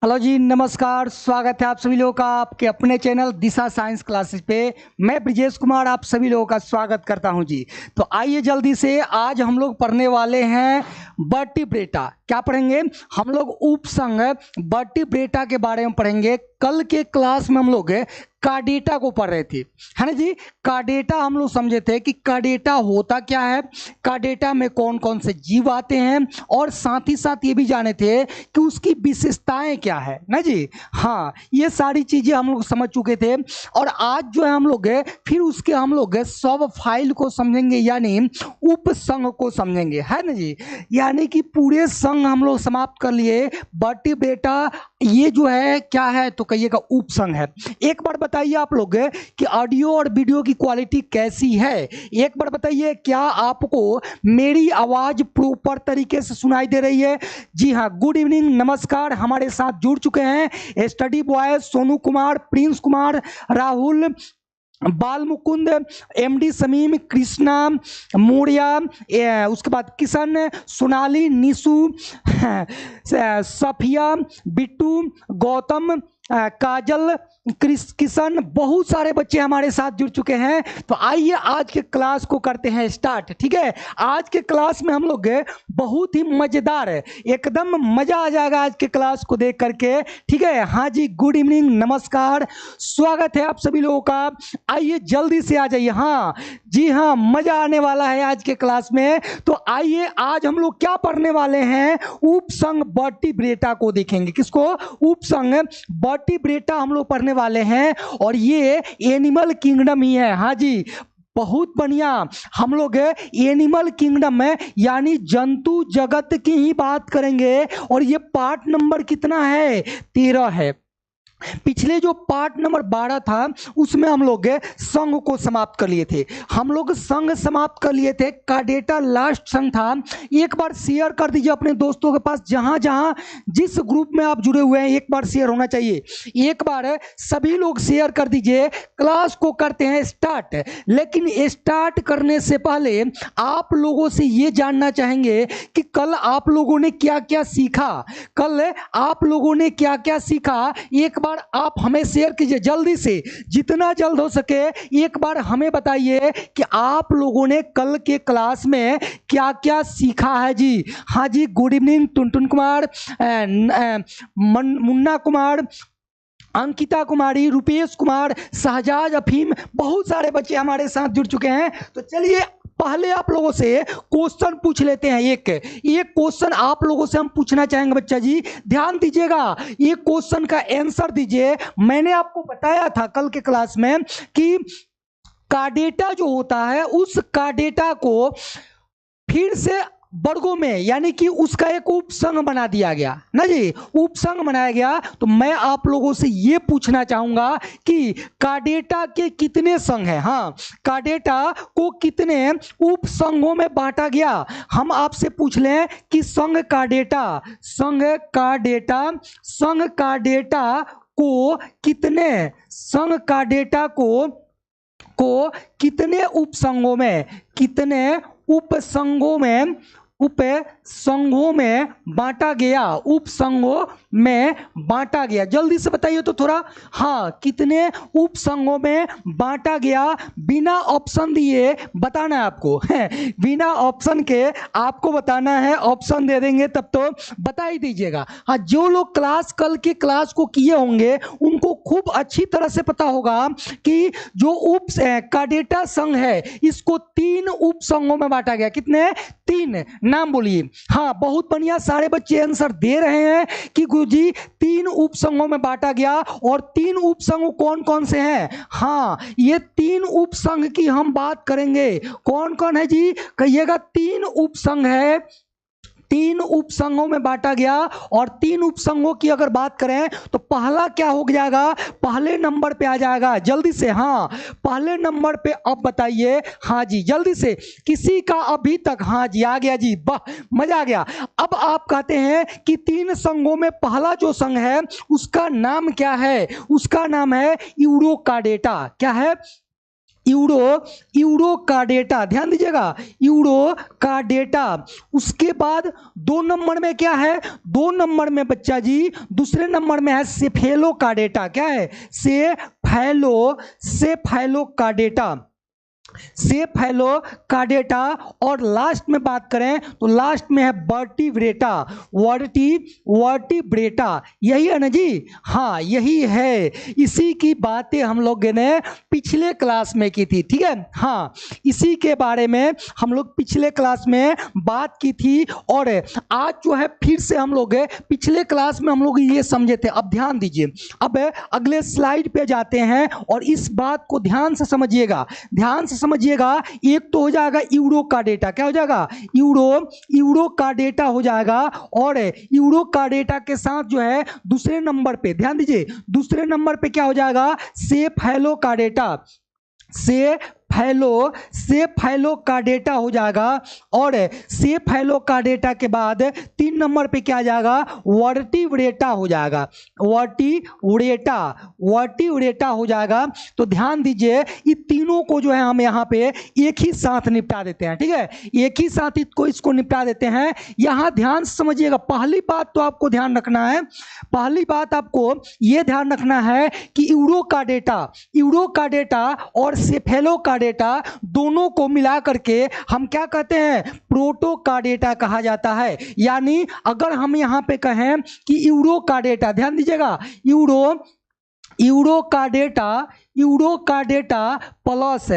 Hello जी, नमस्कार। स्वागत है आप सभी लोगों का आपके अपने चैनल दिशा साइंस क्लासेस पे। मैं ब्रिजेश कुमार आप सभी लोगों का स्वागत करता हूं जी। तो आइए जल्दी से आज हम लोग पढ़ने वाले हैं वर्टिब्रेटा। क्या पढ़ेंगे हम लोग? उपसंघ वर्टिब्रेटा के बारे में पढ़ेंगे। कल के क्लास में हम लोग कार्डेटा को पढ़ रहे थे, है ना जी। कार्डेटा हम लोग समझे थे कि कार्डेटा होता क्या है, कार्डेटा में कौन कौन से जीव आते हैं, और साथ ही साथ ये भी जाने थे कि उसकी विशेषताएं क्या है ना जी। हाँ, ये सारी चीजें हम लोग समझ चुके थे। और आज जो है हम लोग फिर उसके हम लोग सब फाइल को समझेंगे, यानी उपसंघ को समझेंगे, है ना जी। यानी कि पूरे संघ हम लोग समाप्त कर लिए। वर्टिब्रेटा ये जो है क्या है, तो कहिएगा उपसंघ है। एक बार बताइए आप लोग कि ऑडियो और वीडियो की क्वालिटी कैसी है। एक बार बताइए, क्या आपको मेरी आवाज प्रॉपर तरीके से सुनाई दे रही है? जी हाँ, गुड इवनिंग, नमस्कार। हमारे साथ जुड़ चुके हैं study boy Sonu Kumar, Prince Kumar, Rahul, बाल मुकुंद, एमडी समीम, कृष्णा मौर्या, उसके बाद किशन, सोनाली, निशु, सफिया, बिट्टू, गौतम, काजल, किशन, बहुत सारे बच्चे हमारे साथ जुड़ चुके हैं। तो आइए आज के क्लास को करते हैं स्टार्ट। ठीक है, आज के क्लास में हम लोग बहुत ही मजेदार है, एकदम मजा आ जाएगा आज के क्लास को देख करके। ठीक है, हाँ जी, गुड इवनिंग, नमस्कार, स्वागत है आप सभी लोगों का। आइए जल्दी से आ जाइए। हाँ जी हाँ, मजा आने वाला है आज के क्लास में। तो आइए आज हम लोग क्या पढ़ने वाले हैं, उपसंघ वर्टिब्रेटा को देखेंगे। किसको? उपसंघ वर्टिब्रेटा हम लोग पढ़ने वाले हैं, और ये एनिमल किंगडम ही है। हाँ जी, बहुत बढ़िया। हम लोग एनिमल किंगडम में यानी जंतु जगत की ही बात करेंगे, और ये पार्ट नंबर कितना है? 13 है। पिछले जो पार्ट नंबर 12 था उसमें हम लोग संघ को समाप्त कर लिए थे। हम लोग संघ समाप्त कर लिए थे, कार्डेटा लास्ट संघ था। एक बार शेयर कर दीजिए अपने दोस्तों के पास, जहां जहां जिस ग्रुप में आप जुड़े हुए हैं एक बार शेयर होना चाहिए। एक बार सभी लोग शेयर कर दीजिए। क्लास को करते हैं स्टार्ट, लेकिन स्टार्ट करने से पहले आप लोगों से ये जानना चाहेंगे कि कल आप लोगों ने क्या क्या सीखा। कल आप लोगों ने क्या क्या सीखा, एक बार आप हमें शेयर कीजिए जल्दी से, जितना जल्द हो सके। एक बार हमें बताइए कि आप लोगों ने कल के क्लास में क्या क्या सीखा है जी। हाँ जी, गुड इवनिंग, टुनटुन कुमार, मुन्ना कुमार, अंकिता कुमारी, रुपेश कुमार, शहजाद अफीम, बहुत सारे बच्चे हमारे साथ जुड़ चुके हैं। तो चलिए पहले आप लोगों से क्वेश्चन पूछ लेते हैं। एक क्वेश्चन आप लोगों से हम पूछना चाहेंगे। बच्चा जी ध्यान दीजिएगा, ये क्वेश्चन का आंसर दीजिए। मैंने आपको बताया था कल के क्लास में कि कार्डेटा जो होता है, उस कार्डेटा को फिर से वर्गों में, यानी कि उसका एक उपसंघ बना दिया गया ना जी, उपसंघ बनाया गया। तो मैं आप लोगों से यह पूछना चाहूंगा कि कार्डेटा के कितने संघ हैं? हाँ, कार्डेटा को कितने उपसंघों में बांटा गया? हम आपसे पूछ लें कि संघ कार्डेटा को कितने, संघ कार्डेटा को कितने उपसंघों में, कितने उपसंघों में बांटा गया? उपसंघों में बांटा गया, जल्दी से बताइए तो थोड़ा। हाँ, कितने उपसंघों में बांटा गया? बिना ऑप्शन दिए बताना है आपको। बिना ऑप्शन के आपको बताना है, ऑप्शन दे देंगे तब तो बता ही दीजिएगा। हाँ, जो लोग कल के क्लास को किए होंगे उनको खूब अच्छी तरह से पता होगा कि जो कार्डेटा संघ है इसको 3 उपसंघों में बांटा गया। कितने? 3। नाम बोलिए। हाँ, बहुत बढ़िया, सारे बच्चे आंसर दे रहे हैं कि गुरुजी 3 उपसंघों में बांटा गया। और 3 उपसंघ कौन कौन से हैं? हाँ, ये 3 उपसंघ की हम बात करेंगे। कौन कौन है जी? कहिएगा। 3 उपसंघ है, 3 उपसंघों में बांटा गया। और 3 उपसंघों की अगर बात करें तो पहला क्या हो जाएगा? पहले नंबर पे आ जाएगा, जल्दी से। हाँ, पहले नंबर पे अब बताइए। हाँ जी, जल्दी से, किसी का अभी तक? हाँ जी, आ गया जी, वाह, मजा आ गया। अब आप कहते हैं कि 3 संघों में पहला जो संघ है उसका नाम क्या है? उसका नाम है यूरोकार्डेटा। क्या है? यूरो का डेटा, ध्यान दीजिएगा, यूरो का डेटा। उसके बाद 2 नंबर में क्या है, 2 नंबर में बच्चा जी दूसरे नंबर में है सेफेलो का डेटा। क्या है, सेफेलो का डेटा, सेफेलो का डेटा। और लास्ट में बात करें तो लास्ट में है वर्टिब्रेटा, वर्टिब्रेटा, यही है ना जी, हाँ यही है। इसी की बातें हम लोग ने पिछले क्लास में की थी, ठीक है, हाँ इसी के बारे में हम लोग पिछले क्लास में बात की थी। और आज जो है फिर से हम लोग पिछले क्लास में हम लोग ये समझे थे। अब ध्यान दीजिए, अब अगले स्लाइड पे जाते हैं और इस बात को ध्यान से समझिएगा, ध्यान से समझिएगा। एक तो हो जाएगा यूरो का डेटा, क्या हो जाएगा, यूरो का डेटा हो जाएगा। और यूरो का डेटा के साथ जो है दूसरे नंबर पे, ध्यान दीजिए, दूसरे नंबर पे क्या हो जाएगा, सेफेलो का डेटा, सेफेलो का डेटा हो जाएगा। और सेफेलो का डेटा के बाद 3 नंबर पे क्या आ जाएगा, वर्टिब्रेटा हो जाएगा, वर्टिब्रेटा हो जाएगा। तो ध्यान दीजिए, ये तीनों को जो है हम यहाँ पे एक ही साथ निपटा देते हैं, ठीक है, एक ही साथ इसको निपटा देते हैं। यहाँ ध्यान से समझिएगा, पहली बात तो आपको ध्यान रखना है, पहली बात आपको ये ध्यान रखना है कि यूरो का डेटा और सेफेलो का डेटा दोनों को मिला करके हम क्या कहते हैं, प्रोटो का डेटा कहा जाता है। यानी अगर हम यहां पे कहें कि यूरो का डेटा, ध्यान दीजिएगा, यूरो का डेटा प्लस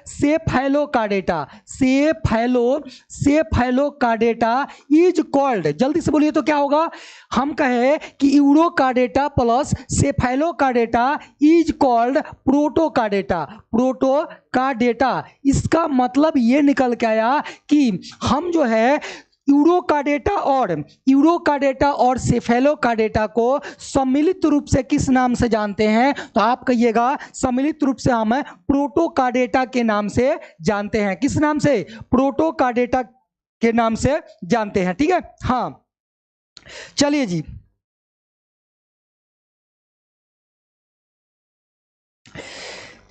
सेफेलो का डेटा इज कॉल्ड, जल्दी से बोलिए तो क्या होगा, हम कहे कि यूरो का डेटा प्लस सेफेलो का डेटा इज कॉल्ड प्रोटो का डेटा। इसका मतलब ये निकल के आया कि हम जो है यूरो का डेटा और सेफेलो का डेटा को सम्मिलित रूप से किस नाम से जानते हैं, तो आप कहिएगा सम्मिलित रूप से हम प्रोटो का डेटा के नाम से जानते हैं। किस नाम से, प्रोटो का डेटा के नाम से जानते हैं, ठीक है, हाँ चलिए जी।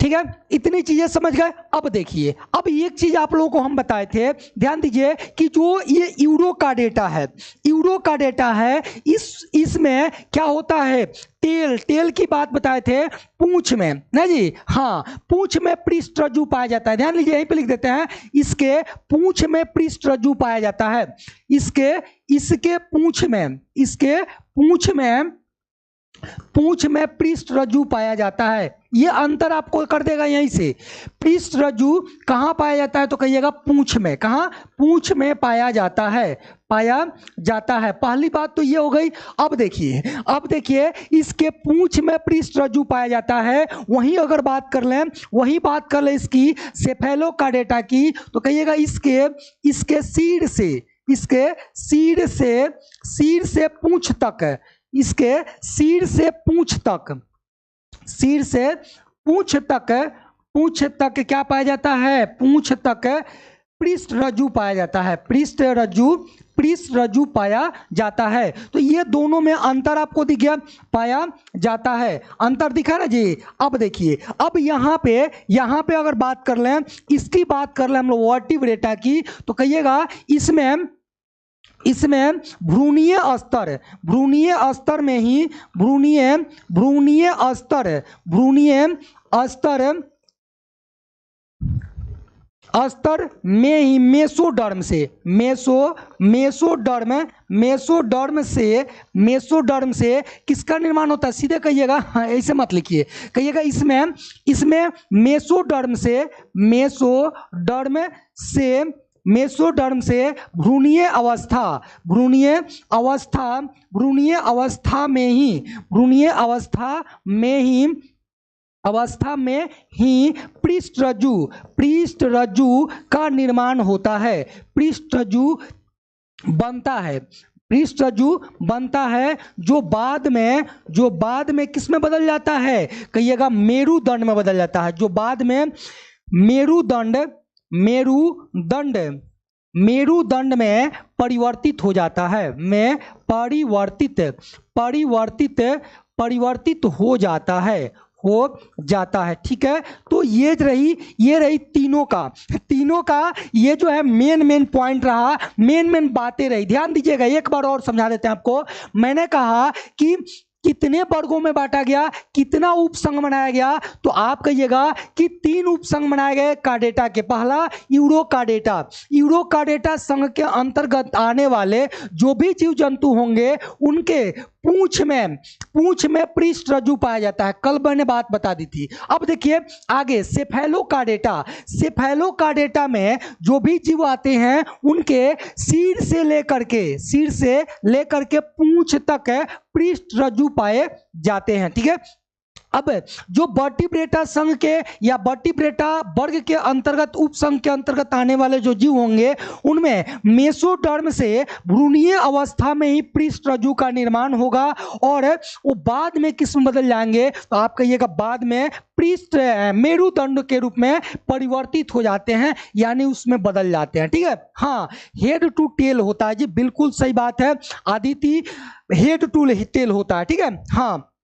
ठीक है, इतनी चीजें समझ गए। अब देखिए, अब एक चीज आप लोगों को हम बताए थे, ध्यान दीजिए कि जो ये यूरो का डेटा है, इसमें क्या होता है, टेल की बात बताए थे, पूंछ में ना जी, हाँ पूंछ में पृष्ठरज्जु पाया जाता है। ध्यान लीजिए, यहीं पे लिख देते हैं, इसके पूंछ में पृष्ठरज्जु पाया जाता है, इसके पूंछ में पृष्ठरज्जु पाया जाता है। ये अंतर आपको कर देगा यहीं से, पृष्ठरज्जु कहाँ पाया जाता है, तो कहिएगा पूंछ में, कहाँ, पूंछ में पाया जाता है। पहली बात तो ये हो गई। अब देखिए इसके पूंछ में पृष्ठरज्जु पाया जाता है। वहीं अगर बात कर लें इसकी सेफेलो का डेटा की, तो कहिएगा इसके सिर से पूंछ तक, इसके सिर से पूंछ तक क्या पाया जाता है, पूंछ तक पृष्ठरज्जु पाया जाता है, पृष्ठरज्जु पाया जाता है। तो ये दोनों में अंतर आपको दिख गया, पाया जाता है, अंतर दिखा ना जी। अब देखिए, अब यहाँ पे अगर बात कर लें, इसकी बात कर लें हम लोग वर्टिब्रेटा की, तो कहिएगा इसमें भ्रूणीय अस्तर में ही मेसोडर्म से किसका निर्माण होता है, सीधे कहिएगा, हाँ ऐसे मत लिखिए, कहिएगा इसमें मेसोडर्म से भ्रूणीय अवस्था में ही पृष्ठरज्जु का निर्माण होता है, पृष्ठरज्जु बनता है, जो बाद में किस में बदल जाता है, कहिएगा मेरुदंड में बदल जाता है, जो बाद में मेरुदंड में परिवर्तित हो जाता है, परिवर्तित हो हो जाता है। ठीक है, तो ये रही तीनों का ये जो है मेन पॉइंट रहा, मेन बातें रही। ध्यान दीजिएगा, एक बार और समझा देते हैं आपको। मैंने कहा कि कितने वर्गों में बांटा गया, कितना उपसंघ बनाया गया, तो आप कहिएगा कि 3 उपसंघ बनाए गए कार्डेटा के। पहला यूरोकार्डेटा संघ के अंतर्गत आने वाले जो भी जीव जंतु होंगे उनके पूंछ में पृष्ठ रज्जु पाया जाता है। कल मैंने बात बता दी थी। अब देखिए आगे, सेफेलोकार्डेटा में जो भी जीव आते हैं उनके सिर से लेकर के पूंछ तक पृष्ठ रज्जु पाए जाते हैं। ठीक है, अब जो वर्टिब्रेटा संघ के या वर्टिब्रेटा वर्ग के अंतर्गत उपसंघ के अंतर्गत आने वाले जो जीव होंगे उनमें मेसोडर्म से भ्रूणीय अवस्था में ही पृष्ठ रज्जु का निर्माण होगा और वो बाद में किस में बदल जाएंगे, तो आप कहिएगा बाद में पृष्ठ मेरुदंड के रूप में परिवर्तित हो जाते हैं, यानी उसमें बदल जाते हैं। ठीक है, हाँ, हेड टू टेल होता है जी, बिल्कुल सही बात है आदिति, हेड टू टेल होता है। ठीक है, हाँ,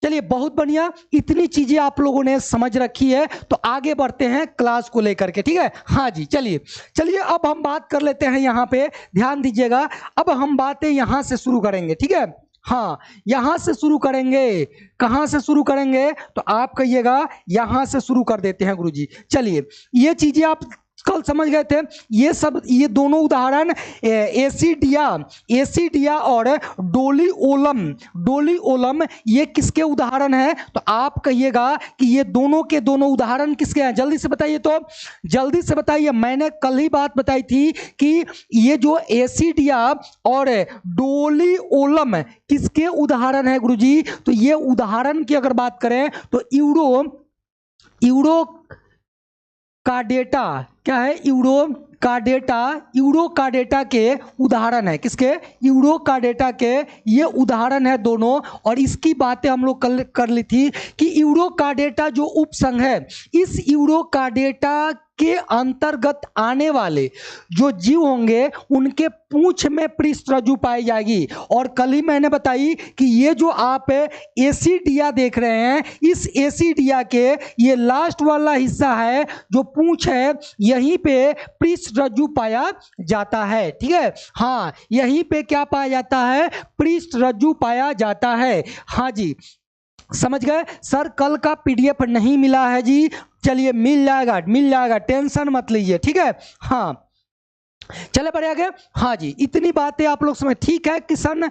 चलिए बहुत बढ़िया, इतनी चीजें आप लोगों ने समझ रखी है, तो आगे बढ़ते हैं क्लास को लेकर के। ठीक है, हाँ जी, चलिए अब हम बात कर लेते हैं यहाँ पे, ध्यान दीजिएगा। अब हम बातें यहाँ से शुरू करेंगे। ठीक है, हाँ, यहां से शुरू करेंगे। कहां से शुरू करेंगे, तो आप कहिएगा यहां से शुरू कर देते हैं गुरुजी। चलिए, ये चीजें आप कल समझ गए थे। ये दोनों उदाहरण एसिडिया और डोलिओलम ये किसके उदाहरण हैं, तो आप कहिएगा कि ये दोनों के दोनों उदाहरण किसके हैं। जल्दी से बताइए, तो जल्दी से बताइए। मैंने कल ही बात बताई थी कि ये जो एसिडिया और डोलिओलम किसके उदाहरण है गुरुजी, तो ये उदाहरण की अगर बात करें तो यूरोकार्डेटा क्या है, यूरोकार्डेटा के उदाहरण है। किसके, यूरोकार्डेटा के ये उदाहरण है दोनों। और इसकी बातें हम लोग कल कर ली थी कि यूरोकार्डेटा जो उपसंघ है, इस यूरोकार्डेटा के अंतर्गत आने वाले जो जीव होंगे उनके पूंछ में पृष्ठ रज्जु पाई जाएगी। और कल ही मैंने बताई कि ये जो आप एसिडिया देख रहे हैं, इस एसिडिया के ये लास्ट वाला हिस्सा है जो पूंछ है, यहीं पे पृष्ठ रज्जु पाया जाता है। ठीक है, हाँ, यहीं पे क्या पाया जाता है, पृष्ठ रज्जु पाया जाता है। हाँ जी, समझ गए। सर कल का पीडीएफ नहीं मिला है जी, चलिए मिल जाएगा, टेंशन मत लीजिए। ठीक है, हाँ, चले बढ़े आगे। हाँ जी, इतनी बातें आप लोग समझ। ठीक है, कृष्ण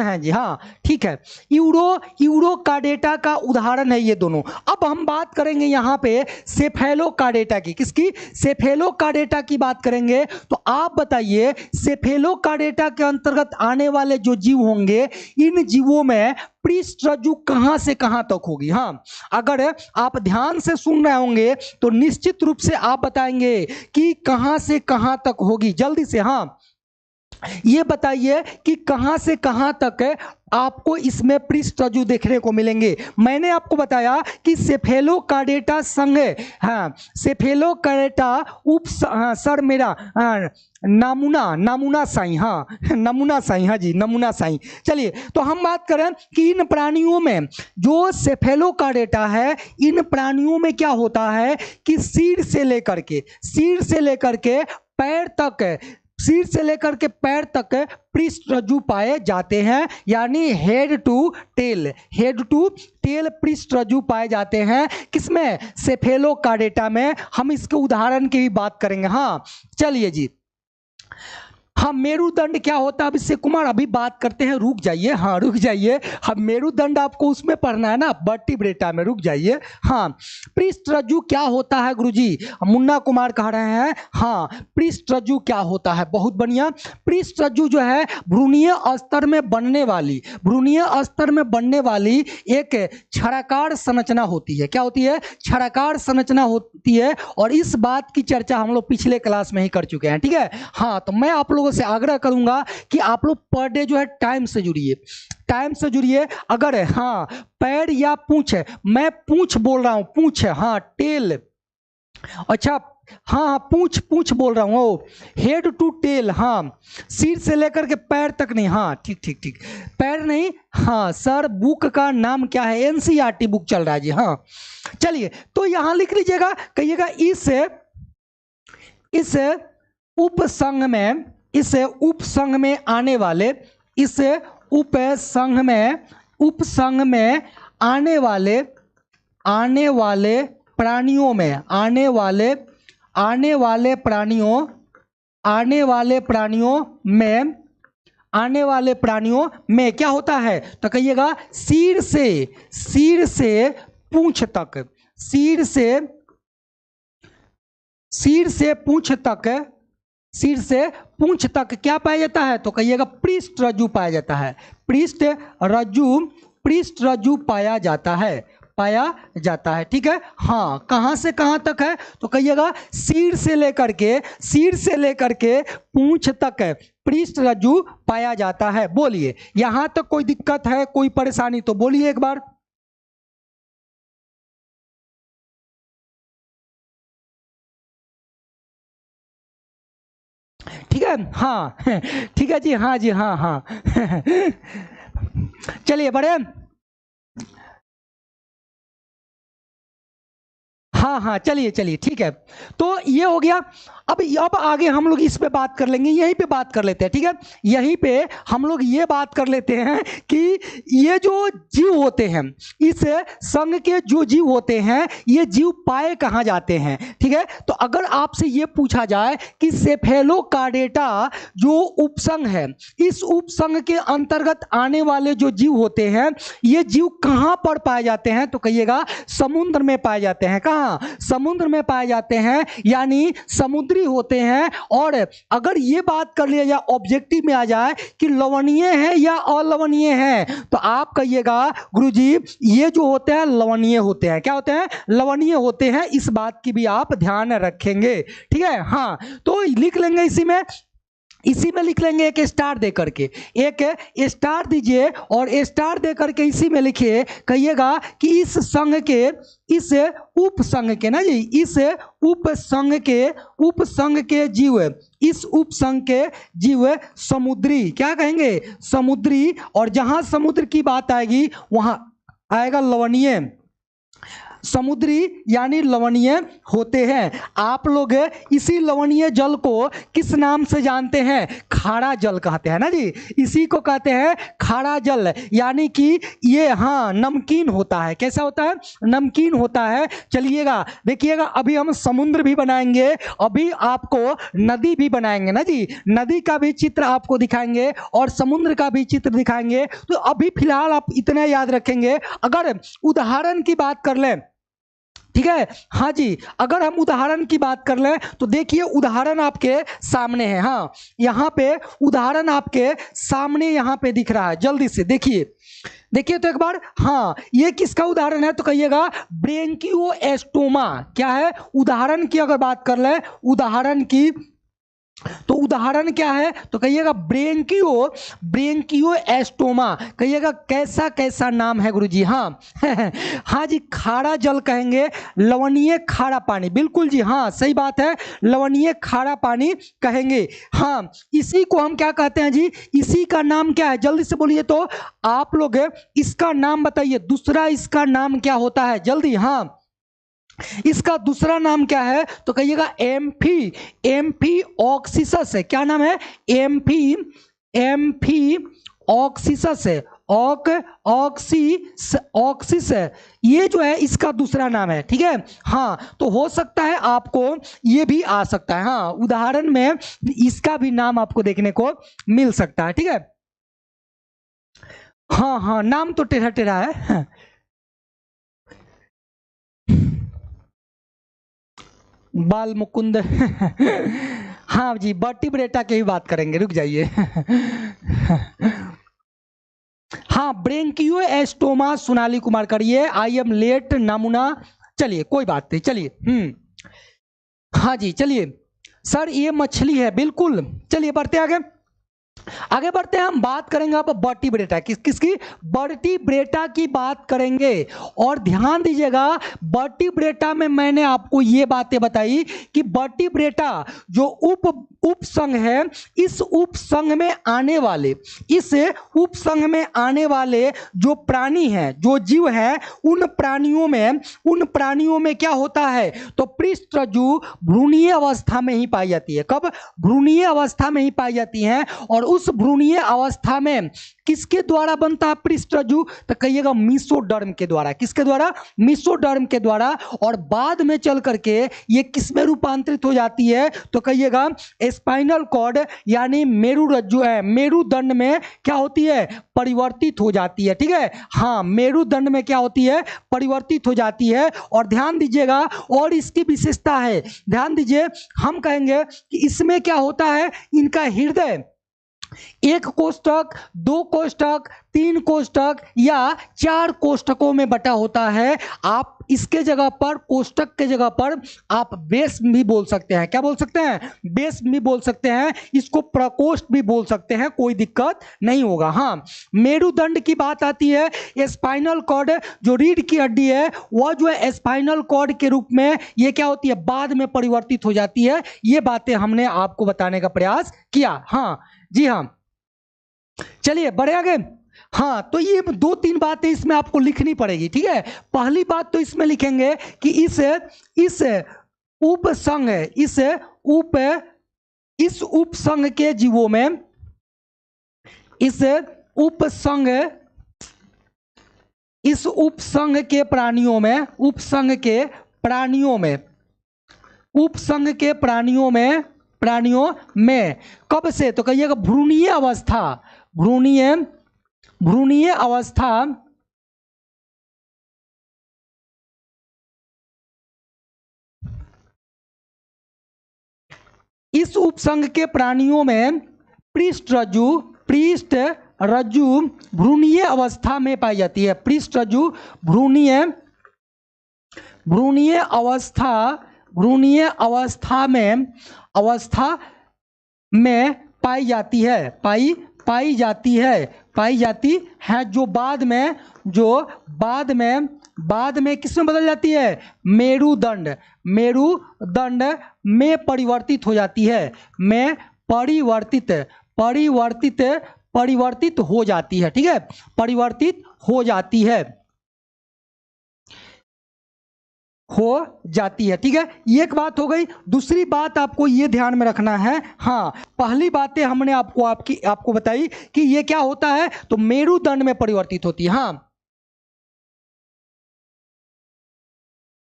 है जी, हाँ ठीक है। यूरोकार्डेटा का उदाहरण है ये दोनों। अब हम बात करेंगे यहाँ पे सेफेलोकार्डेटा की। किसकी, सेफेलोकार्डेटा की बात करेंगे। तो आप बताइए सेफेलोकार्डेटा के अंतर्गत आने वाले जो जीव होंगे, इन जीवों में पृष्ठ रज्जु कहां से कहां तक होगी। हाँ, अगर आप ध्यान से सुन रहे होंगे तो निश्चित रूप से आप बताएंगे कि कहां से कहां तक होगी। जल्दी से हाँ, ये बताइए कि कहां से कहां तक आपको इसमें पृष्ठ रज्जु देखने को मिलेंगे। मैंने आपको बताया कि सेफेलोकार्डेटा संघ, हाँ, सेफेलोकार्डेटा सर मेरा नमूना साई, हाँ नमूना साई, हाँ जी नमूना साई। चलिए, तो हम बात करें कि इन प्राणियों में जो सेफेलोकार्डेटा है, इन प्राणियों में क्या होता है कि सिर से लेकर के पैर तक पृष्ठ रज्जु पाए जाते हैं, यानी हेड टू टेल पृष्ठ रज्जु पाए जाते हैं। किसमें, सेफेलोकार्डेटा में। हम इसके उदाहरण की भी बात करेंगे। हाँ, चलिए जी, हाँ, मेरुदंड क्या होता है अभिषेक कुमार, अभी बात करते हैं, रुक जाइए। हाँ रुक जाइए, हम मेरुदंड आपको उसमें पढ़ना है ना, वर्टिब्रेटा में, रुक जाइए। हाँ, पृष्ठ रज्जु क्या होता है गुरुजी, मुन्ना कुमार कह रहे हैं। हाँ, पृष्ठ रज्जु क्या होता है, बहुत बढ़िया। पृष्ठ रज्जु जो है भ्रूणीय स्तर में बनने वाली एक छड़ाकार संरचना होती है। क्या होती है, छड़ाकार संरचना होती है। और इस बात की चर्चा हम लोग पिछले क्लास में ही कर चुके हैं। ठीक है, हाँ, तो मैं आप लोगों से आग्रह करूंगा कि आप लोग पर डे जो है टाइम से जुड़िए। अगर हाँ पैर या पूंछ है, मैं पूंछ बोल रहा हूं, पूंछ, हाँ टेल, अच्छा हाँ हाँ, पूछ पूछ बोल रहा हूँ, हेड टू टेल, हाँ सिर से लेकर के पैर तक नहीं, हाँ ठीक ठीक ठीक, पैर नहीं, हाँ सर बुक का नाम क्या है, एनसीईआरटी बुक चल रहा है जी, हाँ चलिए तो यहां लिख लीजिएगा, कहिएगा इस उपसंघ में, इस उपसंघ में आने वाले, इस उपसंघ में आने वाले प्राणियों में, आने वाले प्राणियों में क्या होता है, तो कहिएगा सिर से पूंछ तक, सिर से पूंछ तक क्या पाया जाता है, तो कहिएगा पृष्ठ रज्जु पाया जाता है, पृष्ठ रज्जु पाया जाता है, ठीक है। हाँ कहां से कहां तक है, तो कहिएगा सिर से लेकर के पूंछ तक पृष्ठ रज्जु पाया जाता है। बोलिए यहां तक कोई दिक्कत है, कोई परेशानी तो बोलिए एक बार। ठीक है, हाँ ठीक है जी, हाँ जी, हाँ हाँ चलिए बड़े, हाँ हाँ चलिए ठीक है, तो ये हो गया। अब आगे हम लोग इस पे बात कर लेंगे, यहीं पे बात कर लेते हैं, ठीक है। यहीं पे हम लोग ये बात कर लेते हैं कि ये जो जीव होते हैं, इस संघ के जो जीव होते हैं, ये जीव पाए कहाँ जाते हैं, ठीक है। तो अगर आपसे ये पूछा जाए कि सेफेलोकार्डेटा जो उपसंघ है, इस उपसंघ के अंतर्गत आने वाले जो जीव होते हैं, ये जीव कहाँ पर पाए जाते हैं, तो कहिएगा समुद्र में पाए जाते हैं। कहाँ, समुद्र में पाए जाते हैं, यानी समुद्री होते हैं। और अगर ये बात कर लिया जाए, ऑब्जेक्टिव में आ जाए कि लवणीय है या अलवणीय है, तो आप कहिएगा गुरुजी ये जो होते हैं लवणीय होते हैं। क्या होते हैं, लवणीय होते हैं। इस बात की भी आप ध्यान रखेंगे, ठीक है। हाँ तो लिख लेंगे, इसी में लिख लेंगे एक स्टार दे करके, एक स्टार दीजिए और स्टार दे करके इसी में लिखिए, कहिएगा कि इस संघ के, इस उपसंघ के ना जी, इस उपसंघ के जीव, इस उपसंघ के जीव समुद्री, क्या कहेंगे, समुद्री। और जहां समुद्र की बात आएगी वहां आएगा लवणीय, समुद्री यानी लवणीय होते हैं। आप लोग इसी लवणीय जल को किस नाम से जानते हैं, खारा जल कहते हैं ना जी, इसी को कहते हैं खारा जल, यानी कि ये हाँ नमकीन होता है। कैसा होता है, नमकीन होता है। चलिएगा देखिएगा, अभी हम समुद्र भी बनाएंगे, अभी आपको नदी भी बनाएंगे ना जी, नदी का भी चित्र आपको दिखाएंगे और समुद्र का भी चित्र दिखाएंगे। तो अभी फिलहाल आप इतना याद रखेंगे। अगर उदाहरण की बात कर लें, ठीक है, हाँ जी, अगर हम उदाहरण की बात कर लें तो देखिए उदाहरण आपके सामने है। हाँ यहाँ पे उदाहरण आपके सामने यहाँ पे दिख रहा है, जल्दी से देखिए तो एक बार। हाँ ये किसका उदाहरण है, तो कहिएगा ब्रेंकियोस्टोमा। क्या है, उदाहरण की अगर बात कर लें, उदाहरण की, तो उदाहरण क्या है, तो कहिएगा ब्रेंकियोस्टोमा। कहिएगा कैसा कैसा नाम है गुरुजी, हाँ हाँ जी, खारा जल कहेंगे, लवणीय खारा पानी, बिल्कुल जी, हाँ सही बात है, लवणीय खारा पानी कहेंगे। हाँ इसी को हम क्या कहते हैं जी, इसी का नाम क्या है, जल्दी से बोलिए तो आप लोग इसका नाम बताइए, दूसरा इसका नाम क्या होता है, जल्दी। हाँ इसका दूसरा नाम क्या है, तो कहिएगा एम्फीऑक्सिस है। क्या नाम है, एम्फीऑक्सिस है, ऑक्सिस है, ये जो है इसका दूसरा नाम है, ठीक है। हाँ तो हो सकता है आपको ये भी आ सकता है, हाँ उदाहरण में इसका भी नाम आपको देखने को मिल सकता है, ठीक है। हाँ हाँ नाम तो टेढ़ा टेढ़ा है, बाल मुकुंद हाँ जी, वर्टिब्रेटा की भी बात करेंगे, रुक जाइए हाँ ब्रेंकियोस्टोमा, सोनाली कुमार करिए, आई एम लेट नमूना, चलिए कोई बात नहीं, चलिए हाँ जी चलिए सर, ये मछली है, बिल्कुल, चलिए बढ़ते आगे। आगे बढ़ते हैं, हम बात करेंगे अब वर्टिब्रेटा किसकी, वर्टिब्रेटा की बात करेंगे। और ध्यान दीजिएगा, वर्टिब्रेटा में मैंने आपको ये बातें बताई कि वर्टिब्रेटा जो उप संघ है, इस उप संघ में आने वाले, इस उप संघ में आने वाले जो प्राणी हैं, जो जीव हैं, उन प्राणियों में क्या होता है, तो पृष्ठरज्जु भ्रूणीय अवस्था में ही पाई जाती है। कब, भ्रूणीय अवस्था में ही पाई जाती है। और उस भ्रूणीय अवस्था में किसके द्वारा बनता है पृष्ठरज्जु, तो कहिएगा मीसोडर्म के द्वारा। किसके द्वारा, मीसोडर्म के द्वारा। और बाद में चल करके ये किस में रूपांतरित हो जाती है, तो कहिएगा स्पाइनल कॉर्ड यानी मेरुरज्जु है, मेरुदंड में क्या होती है, परिवर्तित हो जाती है। ठीक है, हाँ, मेरुदंड में क्या होती है, परिवर्तित हो जाती है। और ध्यान दीजिएगा, और इसकी विशेषता है, ध्यान दीजिए, हम कहेंगे कि इसमें क्या होता है, इनका हृदय 1 कोष्ठक, 2 कोष्ठक, 3 कोष्ठक या 4 कोष्ठकों में बटा होता है। आप इसके जगह पर, कोष्ठक के जगह पर आप बेस भी बोल सकते हैं। क्या बोल सकते हैं, बेस भी बोल सकते हैं, इसको प्रकोष्ठ भी बोल सकते हैं, कोई दिक्कत नहीं होगा। हाँ, मेरुदंड की बात आती है, स्पाइनल कॉर्ड जो रीढ़ की हड्डी है, वह जो है स्पाइनल कॉर्ड के रूप में ये क्या होती है, बाद में परिवर्तित हो जाती है। ये बातें हमने आपको बताने का प्रयास किया। हाँ जी, हाँ, चलिए बढ़े आगे। हाँ, तो ये 2-3 बातें इसमें आपको लिखनी पड़ेगी। ठीक है, पहली बात तो इसमें लिखेंगे कि इस उपसंघ, इस उपसंघ के जीवों में, इस उपसंघ के प्राणियों में कब से, तो कहिएगा भ्रूणीय अवस्था, भ्रूणीय अवस्था इस उपसंघ के प्राणियों में पृष्ठरज्जु भ्रूणीय अवस्था में पाई जाती है। पृष्ठरज्जु भ्रूणीय अवस्था में पाई जाती है, जो बाद में किस में बदल जाती है, मेरुदंड में परिवर्तित हो जाती है, परिवर्तित हो जाती है। ठीक है, परिवर्तित हो जाती है। ठीक है, ये एक बात हो गई। दूसरी बात आपको ये ध्यान में रखना है, हाँ, पहली बातें हमने आपको बताई कि ये क्या होता है, तो मेरुदंड में परिवर्तित होती है। हाँ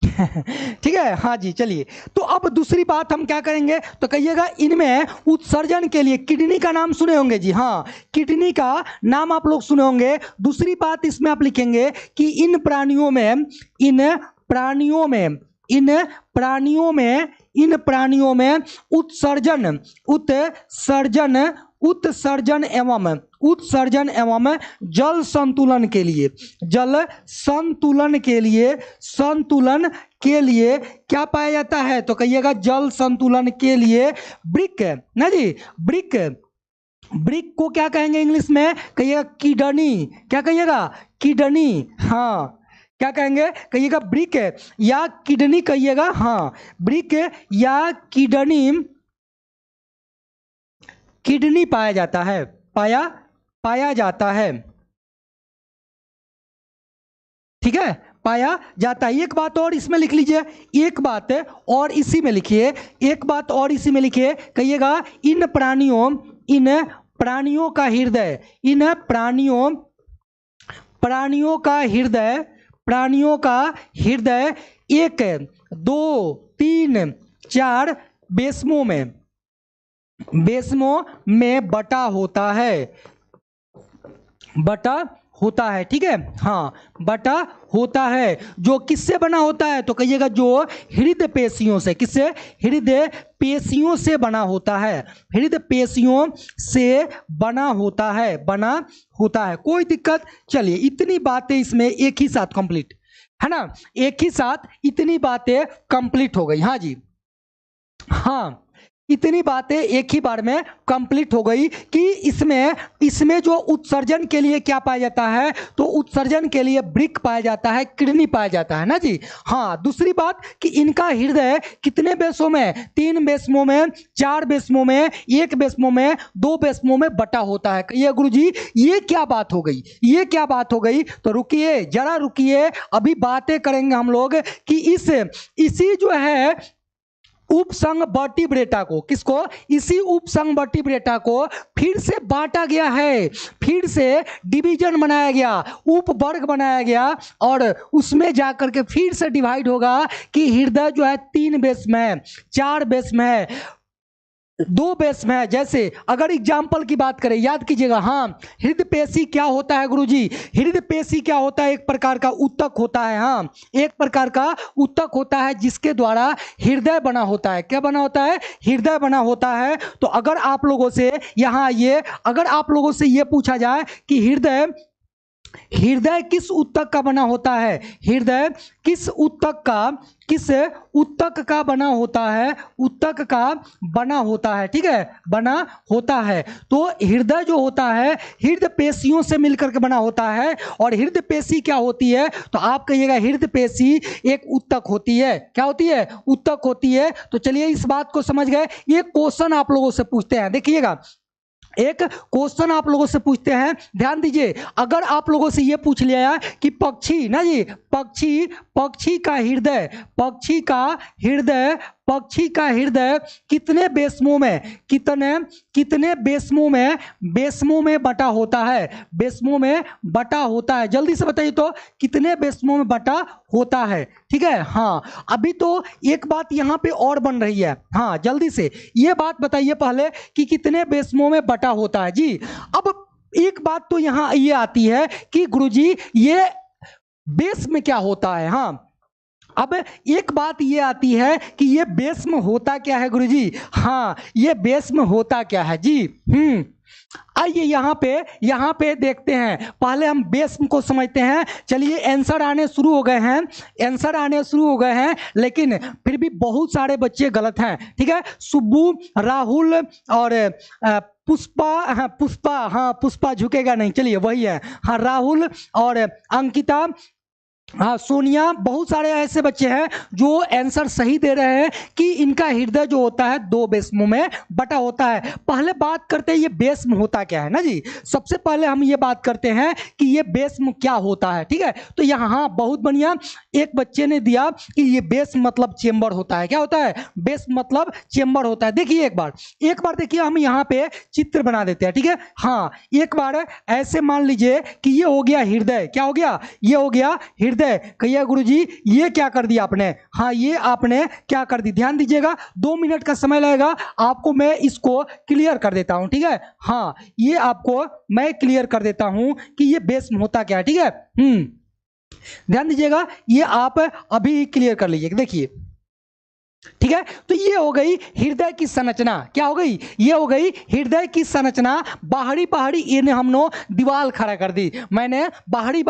ठीक है, हाँ जी, चलिए, तो अब दूसरी बात हम क्या करेंगे, तो कहिएगा इनमें उत्सर्जन के लिए किडनी का नाम सुने होंगे जी, हाँ, किडनी का नाम आप लोग सुने होंगे। दूसरी बात इसमें आप लिखेंगे कि इन प्राणियों में उत्सर्जन एवं जल संतुलन के लिए क्या पाया जाता है, तो कहिएगा जल संतुलन के लिए ब्रिक ना जी, ब्रिक को क्या कहेंगे इंग्लिश में, कहिएगा किडनी। क्या कहिएगा, किडनी। हाँ, क्या कहेंगे, कहिएगा ब्रिक या किडनी कहिएगा। हाँ, ब्रिक या किडनी पाया जाता है। ठीक है, पाया जाता है। एक बात और इसमें लिख लीजिए, एक बात और इसी में लिखिए, कहिएगा इन प्राणियों का हृदय 1, 2, 3, 4 बेसमों में बटा होता है। ठीक है, हाँ, बटा होता है। जो किससे बना होता है, तो कहिएगा जो हृदय पेशियों से, किससे, हृदय पेशियों से बना होता है, बना होता है। कोई दिक्कत, चलिए, इतनी बातें इसमें एक ही साथ कंप्लीट है ना, एक ही साथ इतनी बातें कंप्लीट हो गई। हाँ जी, हाँ, इतनी बातें एक ही बार में कंप्लीट हो गई कि इसमें जो उत्सर्जन के लिए क्या पाया जाता है, तो उत्सर्जन के लिए वृक्क पाया जाता है, किडनी पाया जाता है ना जी। हाँ, दूसरी बात कि इनका हृदय कितने बेसों में, 3 बेसमों में, 4 बेसमों में, 1 बेसमों में, 2 बेसमों में बटा होता है। ये गुरुजी ये क्या बात हो गई, ये क्या बात हो गई? तो रुकिए, जरा रुकिए, अभी बातें करेंगे हम लोग कि इसी जो है उपसंग वर्टिब्रेटा को, किसको, इसी उपसंग वर्टिब्रेटा को फिर से बांटा गया है, फिर से डिवीजन बनाया गया, उपवर्ग बनाया गया और उसमें जाकर के फिर से डिवाइड होगा कि हृदय जो है 3 बेस में है, 4 बेस में है, 2 बेस में है। जैसे अगर एग्जाम्पल की बात करें, याद कीजिएगा, हाँ, हृदय पेशी क्या होता है गुरुजी? हृदय पेशी क्या होता है? एक प्रकार का ऊतक होता है। हाँ, एक प्रकार का ऊतक होता है जिसके द्वारा हृदय बना होता है। क्या बना होता है? हृदय बना होता है। तो अगर आप लोगों से अगर आप लोगों से ये पूछा जाए कि हृदय किस ऊतक का बना होता है, हृदय किस ऊतक का बना होता है, ऊतक का बना होता है, ठीक है, बना होता है। तो हृदय जो होता है हृदय पेशियों से मिलकर के बना होता है। और हृदय पेशी क्या होती है? तो आप कहिएगा हृदय पेशी एक ऊतक होती है। क्या होती है? ऊतक होती है। तो चलिए इस बात को समझ गए। ये क्वेश्चन आप लोगों से पूछते हैं, देखिएगा, एक क्वेश्चन आप लोगों से पूछते हैं, ध्यान दीजिए। अगर आप लोगों से यह पूछ लिया कि पक्षी ना जी, पक्षी का हृदय कितने बेसमों में, कितने बेसमों में बटा होता है, बेसमों में बटा होता है, जल्दी से बताइए तो कितने बेसमों में बटा होता है, ठीक है। हाँ, अभी तो एक बात यहां पे और बन रही है। हाँ, जल्दी से ये बात बताइए पहले कि कितने बेसमों में बटा होता है जी। अब एक बात तो यहां ये आती है कि गुरुजी ये बेस में क्या होता है। हाँ, अब एक बात ये आती है कि ये बेस में होता क्या है गुरुजी? हाँ, ये बेस में होता क्या है जी? आइए यहाँ पे देखते हैं। पहले हम बेस को समझते हैं। चलिए, आंसर आने शुरू हो गए हैं, लेकिन फिर भी बहुत सारे बच्चे गलत हैं, ठीक है। सुब्बू, राहुल और पुष्पा झुकेगा नहीं, चलिए वही है। हाँ, राहुल और अंकिता, हाँ, सोनिया, बहुत सारे ऐसे बच्चे हैं जो आंसर सही दे रहे हैं कि इनका हृदय जो होता है 2 बेसमों में बटा होता है। पहले बात करते हैं ये बेसम होता क्या है ना जी। सबसे पहले हम ये बात करते हैं कि ये बेसम क्या होता है, ठीक है। तो यहाँ, हाँ, बहुत बढ़िया, एक बच्चे ने दिया कि ये बेस मतलब चेम्बर होता है। क्या होता है? बेस मतलब चेम्बर होता है। देखिए एक बार देखिए, हम यहाँ पे चित्र बना देते हैं, ठीक है। हाँ, एक बार ऐसे मान लीजिए कि ये हो गया हृदय। क्या हो गया? ये हो गया हृदय। कहिए गुरुजी ये क्या कर दिया आपने? हाँ, ये आपने क्या कर दी? ध्यान दीजिएगा, 2 मिनट का समय लगेगा, आपको मैं इसको क्लियर कर देता हूं, ठीक है। हाँ, ये आपको मैं क्लियर कर देता हूं कि ये बेस होता क्या है, ठीक है। ध्यान दीजिएगा, ये आप अभी क्लियर कर लीजिए। देखिए, ठीक है। तो ये हो गई हृदय की संरचना। क्या हो गई? ये हो गई हृदय की संरचना। बाहरी इन्हें हमने दीवार खड़ा कर दी, मैंने बाहरी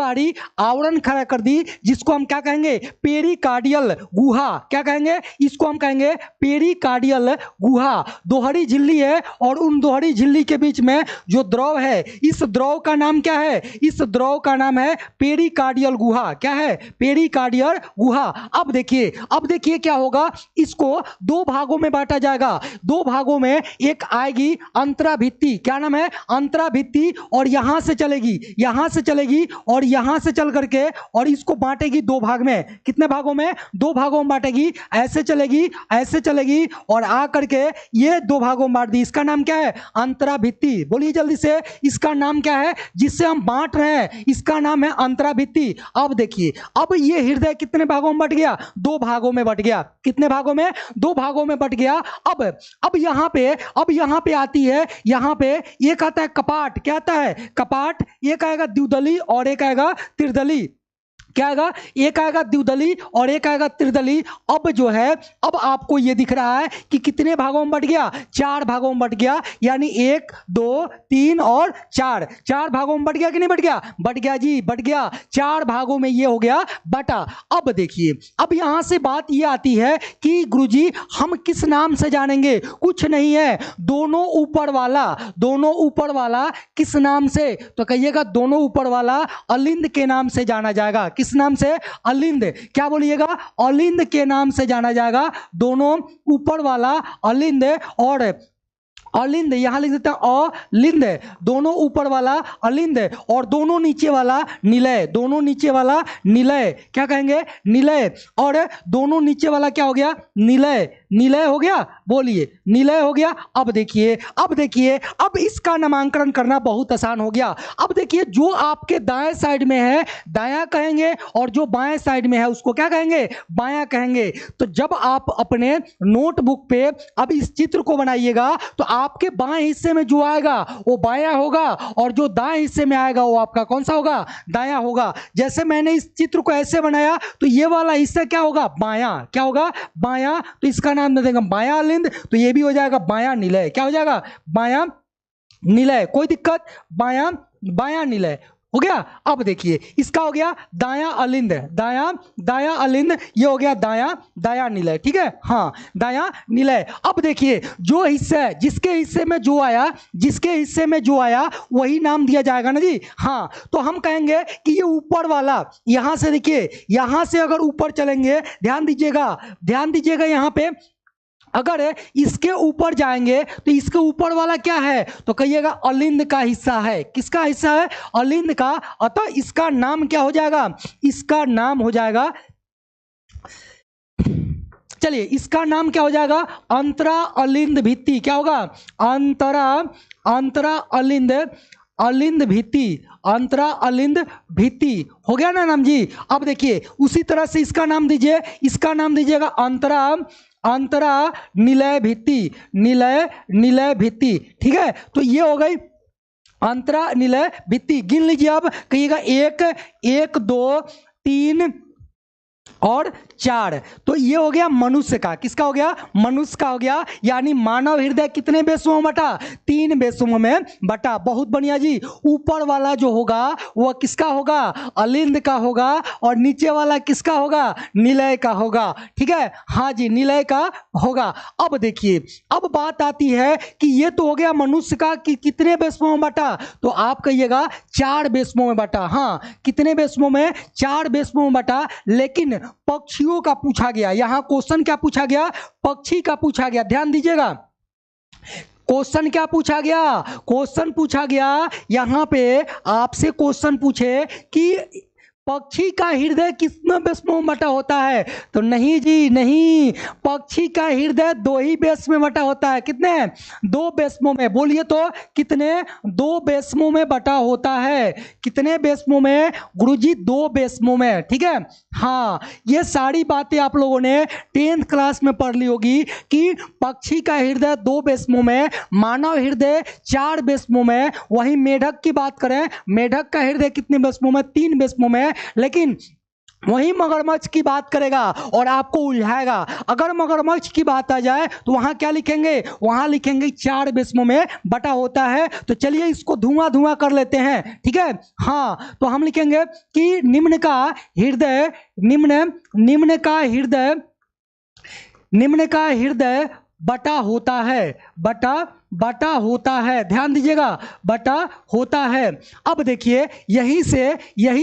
आवरण खड़ा कर दी, जिसको हम क्या कहेंगे? पेरिकार्डियल गुहा। क्या कहेंगे? इसको हम कहेंगे पेरिकार्डियल गुहा। दोहरी झिल्ली है और उन दोहरी झिल्ली के बीच में जो द्रव है, इस द्रव का नाम क्या है? इस द्रव का नाम है पेरिकार्डियल गुहा। क्या है? पेरिकार्डियल गुहा। अब देखिए क्या होगा, इसको 2 भागों में बांटा जाएगा। 2 भागों में एक आएगी अंतराभित्ति। क्या नाम है? अंतराभित्ति। और यहां से चलेगी और यहां से चल करके और इसको बांटेगी 2 भाग में। कितने भागों में? 2 भागों में बांटेगी। ऐसे चलेगी और आ करके ये 2 भागों में बांट दी। इसका नाम क्या है? अंतराभित्ति। बोलिए जल्दी से, इसका नाम क्या है जिससे हम बांट रहे हैं? इसका नाम है अंतराभित्ति। अब देखिए, अब ये हृदय कितने भागों में बट गया? 2 भागों में बट गया। कितने भागों में? 2 भागों में बट गया। अब यहां पे आती है, यहां पे एक आता है कपाट। क्या आता है? कपाट। एक आएगा द्विदली और एक आएगा त्रिदली। क्या आएगा, एक आएगा द्विदली और एक आएगा त्रिदली। अब जो है, अब आपको ये दिख रहा है कि कितने भागों में बट गया, 4 भागों में बट गया, यानी 1 2 3 और 4, 4 भागों में बट गया कि नहीं बट गया, बट गया जी, बट गया, 4 भागों में ये हो गया बटा। अब देखिए, अब यहां से बात ये आती है कि गुरुजी हम किस नाम से जानेंगे, कुछ नहीं है, दोनों ऊपर वाला किस नाम से, तो कहिएगा दोनों ऊपर वाला अलिंद के नाम से जाना जाएगा। किस नाम से, अलिंद, क्या बोलिएगा, अलिंद के नाम से जाना जाएगा। दोनों ऊपर वाला अलिंद और अलिंद, यहां लिख देते हैं अलिंद, दोनों ऊपर वाला अलिंद और दोनों नीचे वाला निलय, दोनों नीचे वाला निलय, क्या कहेंगे, निलय, और दोनों नीचे वाला क्या हो गया, निलय, निलय हो गया, बोलिए निलय हो गया। अब देखिए, अब इसका नामांकन करना बहुत आसान हो गया। अब देखिए, जो आपके दाएं साइड में है दायां कहेंगे और जो बाएं साइड में है उसको क्या कहेंगे, बायां कहेंगे। तो जब आप अपने नोटबुक पे अब इस चित्र को बनाइएगा तो आपके बाएं हिस्से में जो आएगा वो बायां होगा और जो दाएं हिस्से में आएगा वो आपका कौन सा होगा, दायां होगा। जैसे मैंने इस चित्र को ऐसे बनाया तो ये वाला हिस्सा क्या होगा, बायां, क्या होगा, बायां, तो इसका नाम दे देंगे बायां अलिंद, तो ये भी हो जाएगा बायां निलय, क्या हो जाएगा, बायां निलय, कोई दिक्कत, बायां बायां निलय हो गया। अब देखिए, इसका हो गया दायां अलिंद, दायां अलिंद, ये हो गया दायां निलय, ठीक है, हाँ दायां निलय। अब देखिए, जो हिस्सा है जिसके हिस्से में जो आया वही नाम दिया जाएगा ना जी, हाँ। तो हम कहेंगे कि ये ऊपर वाला, यहां से देखिए, यहां से अगर ऊपर चलेंगे, ध्यान दीजिएगा यहाँ पे, अगर इसके ऊपर जाएंगे तो इसके ऊपर वाला क्या है, तो कहिएगा अलिंद का हिस्सा है। किसका हिस्सा है, अलिंद का। अतः इसका नाम क्या हो जाएगा, इसका नाम हो जाएगा, चलिए इसका नाम क्या हो जाएगा, अंतरा अलिंद भित्ति, क्या होगा, अंतरा अलिंद भित्ति, अंतरा अलिंद भित्ति हो गया ना नाम जी। अब देखिए, उसी तरह से इसका नाम दीजिए, इसका नाम दीजिएगा अंतरा निलय भित्ति, ठीक है। तो ये हो गई अंतरा निलय भित्ति। गिन लीजिए, अब कहिएगा 1 2 3 और 4, तो ये हो गया मनुष्य का, किसका हो गया, मनुष्य का हो गया। यानी मानव हृदय कितने बेसुओं में बटा, 3 बेसुओं में बटा। बहुत बढ़िया जी। ऊपर वाला जो होगा वह किसका होगा, अलिंद का होगा, और नीचे वाला किसका होगा, निलय का होगा, ठीक है, हाँ जी, निलय का होगा। अब देखिए, अब बात आती है कि ये तो हो गया मनुष्य का कि कितने बेसुओं में बटा, तो आप कहिएगा 4 बेसुओं में बटा, हाँ कितने बेसुओं में, 4 बेसुओं में बटा। लेकिन पक्षियों का पूछा गया, यहां क्वेश्चन क्या पूछा गया, पक्षी का पूछा गया। ध्यान दीजिएगा, क्वेश्चन क्या पूछा गया, क्वेश्चन पूछा गया यहां पे आपसे क्वेश्चन पूछे कि पक्षी का हृदय कितने बेसुओं में बटा होता है, तो नहीं जी नहीं, पक्षी का हृदय 2 ही बेस में बटा होता है। कितने, 2 बेसमों में, बोलिए तो कितने, 2 बेसमों में बटा होता है। कितने बेसमों में गुरुजी, 2 बेसमों में, ठीक है, हाँ। ये सारी बातें आप लोगों ने 10th क्लास में पढ़ ली होगी कि पक्षी का हृदय 2 बेसमों में, मानव हृदय 4 बेसमों में। वहीं मेढक की बात करें, मेढक का हृदय कितने बेसमों में, 3 बेसमों में। लेकिन वही मगरमच्छ की बात करेगा और आपको उलझाएगा। अगर मगरमच्छ की बात आ जाए तो वहां क्या लिखेंगे, वहां लिखेंगे 4 बेसमों में बटा होता है। तो चलिए इसको धुआं कर लेते हैं, ठीक है, हाँ। तो हम लिखेंगे कि निम्न का हृदय बटा होता है, बटा होता है। ध्यान दीजिएगा, बटा होता है। अब देखिए, यहीं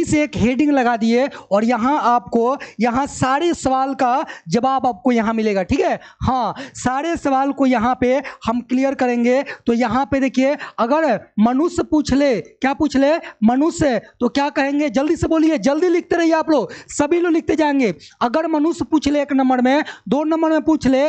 से एक हेडिंग लगा दिए और यहाँ सारे सवाल का जवाब आपको यहाँ मिलेगा, ठीक है, हाँ। सारे सवाल को यहाँ पे हम क्लियर करेंगे। तो यहाँ पे देखिए, अगर मनुष्य पूछ ले, क्या पूछ ले, मनुष्य, तो क्या कहेंगे, जल्दी से बोलिए, जल्दी लिखते रहिए आप लोग, सभी लोग लिखते जाएंगे। अगर मनुष्य पूछ ले 1 नंबर में, 2 नंबर में पूछ ले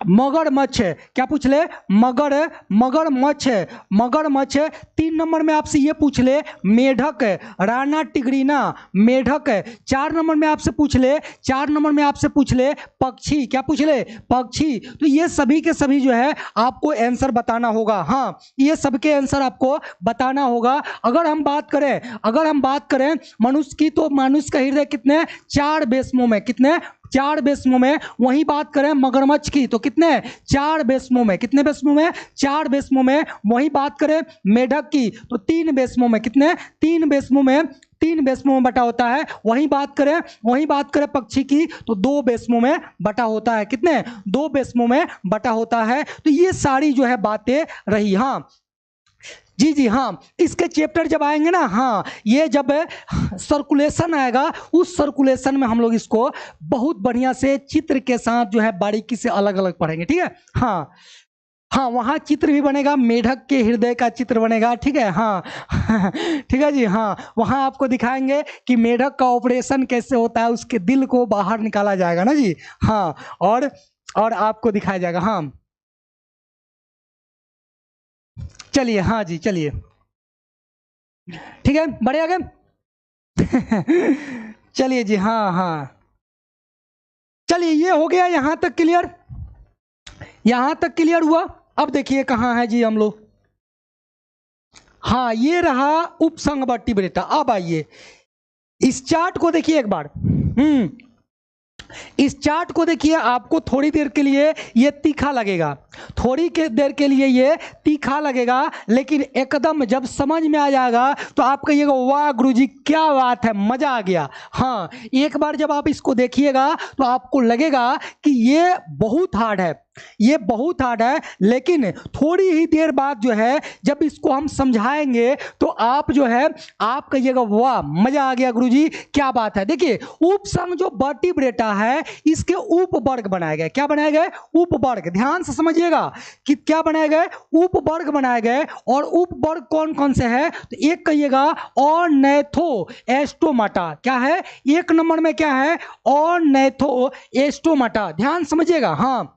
मगरमच्छ है, क्या पूछ ले, मगरमच्छ है, मगरमच्छ है। 3 नंबर में आपसे ये पूछ ले मेढक है, राना टिग्रीना मेढक है। 4 नंबर में आपसे पूछ ले, 4 नंबर में आपसे पूछ ले पक्षी, क्या पूछ ले, पक्षी। तो ये सभी के सभी जो है आपको आंसर बताना होगा। हाँ, ये सबके आंसर आपको बताना होगा। अगर हम बात करें मनुष्य की, तो मनुष्य का हृदय कितने, 4 बेसमों में, कितने, 4 बेसमों में। वहीं बात करें मगरमच्छ की तो कितने, 4 बेसमों में, कितने बेसमों में, 4 बेसमों में। वहीं बात करें मेढक की तो 3 बेसमों में, कितने, 3 बेसमों में, 3 बेसमों में बटा होता है। वहीं बात करें पक्षी की तो 2 बेसमों में बटा होता है, कितने, 2 बेसमों में बटा होता है। तो ये सारी जो है बातें रही। हाँ जी हाँ, इसके चैप्टर जब आएंगे ना, हाँ ये जब सर्कुलेशन आएगा, उस सर्कुलेशन में हम लोग इसको बहुत बढ़िया से चित्र के साथ जो है बारीकी से अलग अलग पढ़ेंगे, ठीक है। हाँ हाँ, वहाँ चित्र भी बनेगा, मेढक के हृदय का चित्र बनेगा, ठीक है। हाँ ठीक है जी। हाँ, वहाँ आपको दिखाएंगे कि मेढक का ऑपरेशन कैसे होता है, उसके दिल को बाहर निकाला जाएगा ना जी। हाँ, और आपको दिखाया जाएगा। हाँ चलिए, हाँ जी चलिए, ठीक है, बढ़े आगे चलिए जी। हाँ हाँ, चलिए ये हो गया यहां तक क्लियर, यहां तक क्लियर हुआ। अब देखिए कहाँ है जी हम लोग। हाँ, ये रहा उपसंग बेटा। अब आइए इस चार्ट को देखिए एक बार। इस चार्ट को देखिए, आपको थोड़ी देर के लिए ये तीखा लगेगा, थोड़ी के देर के लिए ये तीखा लगेगा, लेकिन एकदम जब समझ में आ जाएगा तो आप कहिएगा वाह गुरुजी क्या बात है, मजा आ गया। हाँ, एक बार जब आप इसको देखिएगा तो आपको लगेगा कि ये बहुत हार्ड है, ये बहुत हार्ड है, लेकिन थोड़ी ही देर बाद जो है जब इसको हम समझाएंगे तो आप जो है आप कहिएगा वाह मजा आ गया गुरुजी क्या बात है। देखिए उपसंग जो वर्टिब्रेटा है इसके उपवर्ग बनाए गए, क्या बनाए गए, उपवर्ग। ध्यान से समझिएगा कि क्या बनाए गए, उपवर्ग बनाए गए। और उपवर्ग कौन कौन से है, तो एक कहिएगा ऑर्निथोस्टोमाटा, क्या है, 1 नंबर में क्या है, ऑर्निथोस्टोमाटा। ध्यान समझिएगा। हाँ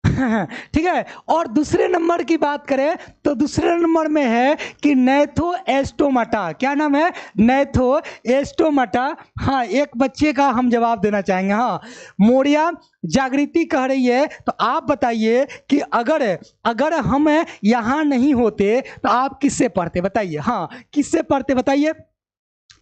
ठीक है। और दूसरे नंबर की बात करें तो दूसरे नंबर में है कि नैथोस्टोमाटा, क्या नाम है, नैथोस्टोमाटा। हाँ, एक बच्चे का हम जवाब देना चाहेंगे। हाँ, मोरिया जागृति कह रही है, तो आप बताइए कि अगर हम यहां नहीं होते तो आप किससे पढ़ते, बताइए। हाँ, किससे पढ़ते बताइए।